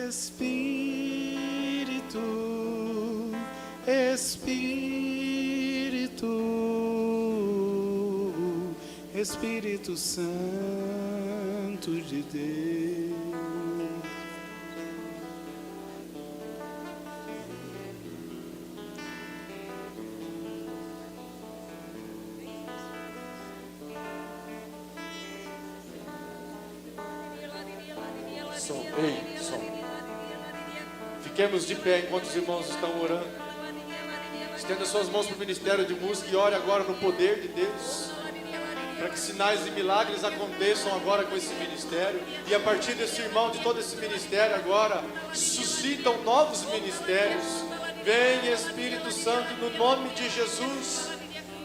Espírito, Espírito, Espírito Santo de Deus. som, ei, som. Fiquemos de pé enquanto os irmãos estão orando. Estenda suas mãos para o ministério de música e ore agora no poder de Deus, para que sinais e milagres aconteçam agora com esse ministério. E a partir desse irmão, de todo esse ministério agora, suscitam novos ministérios. Vem Espírito Santo no nome de Jesus.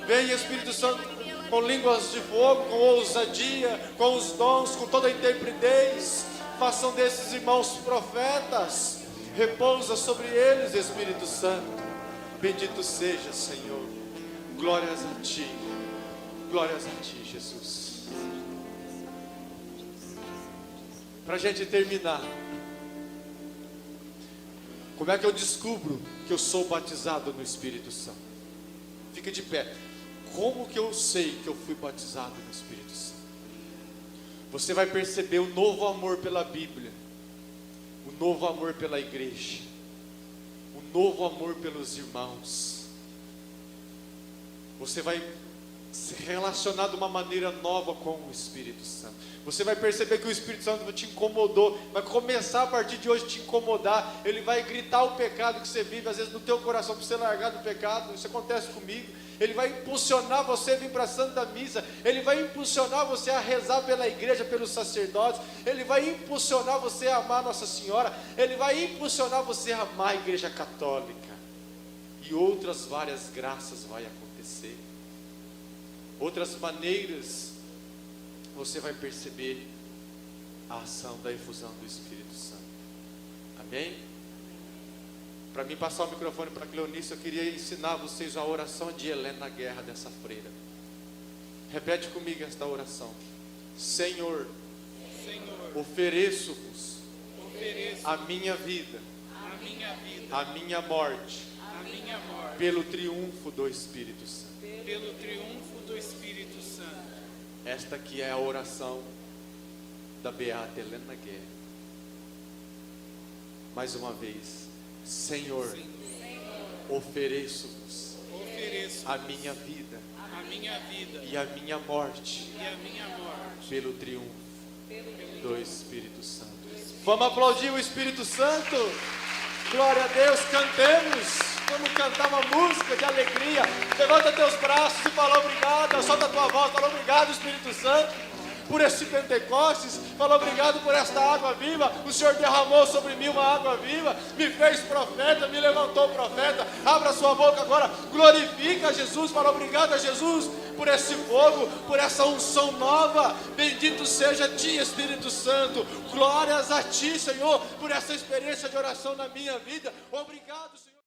Vem Espírito Santo com línguas de fogo, com ousadia, com os dons, com toda a intrepidez. Façam desses irmãos profetas. Repousa sobre eles, Espírito Santo. Bendito seja, Senhor. Glórias a Ti. Glórias a Ti, Jesus. Para a gente terminar, como é que eu descubro que eu sou batizado no Espírito Santo? Fica de pé. Como que eu sei que eu fui batizado no Espírito Santo? Você vai perceber o novo amor pela Bíblia, o novo amor pela igreja, o novo amor pelos irmãos. Você vai se relacionar de uma maneira nova com o Espírito Santo. Você vai perceber que o Espírito Santo te incomodou, vai começar a partir de hoje te incomodar. Ele vai gritar o pecado que você vive, às vezes no teu coração, para você largar do pecado. Isso acontece comigo. Ele vai impulsionar você a vir para a Santa Missa. Ele vai impulsionar você a rezar pela igreja, pelos sacerdotes. Ele vai impulsionar você a amar Nossa Senhora. Ele vai impulsionar você a amar a Igreja Católica. E outras várias graças vai acontecer. Outras maneiras você vai perceber a ação da efusão do Espírito Santo. Amém? Para mim passar o microfone para a Cleonice, eu queria ensinar vocês a oração de Helena Guerra, dessa freira. Repete comigo esta oração. Senhor, ofereço-vos a minha vida, a minha morte, pelo triunfo do Espírito Santo. Pelo triunfo do Espírito Santo. Esta aqui é a oração da beata Helena Guerra. Mais uma vez. Senhor, ofereço-vos a minha vida, e a minha morte, pelo triunfo do Espírito Santo. Vamos aplaudir o Espírito Santo? Glória a Deus, cantemos. Vamos cantar uma música de alegria. Levanta teus braços e fala obrigado. Solta a tua voz, fala obrigado, Espírito Santo, por esse Pentecostes. Fala obrigado por esta água viva. O Senhor derramou sobre mim uma água viva, me fez profeta, me levantou profeta. Abra sua boca agora, glorifica Jesus. Fala obrigado a Jesus por esse fogo, por essa unção nova. Bendito seja Ti, Espírito Santo. Glórias a Ti, Senhor, por essa experiência de oração na minha vida. Obrigado, Senhor.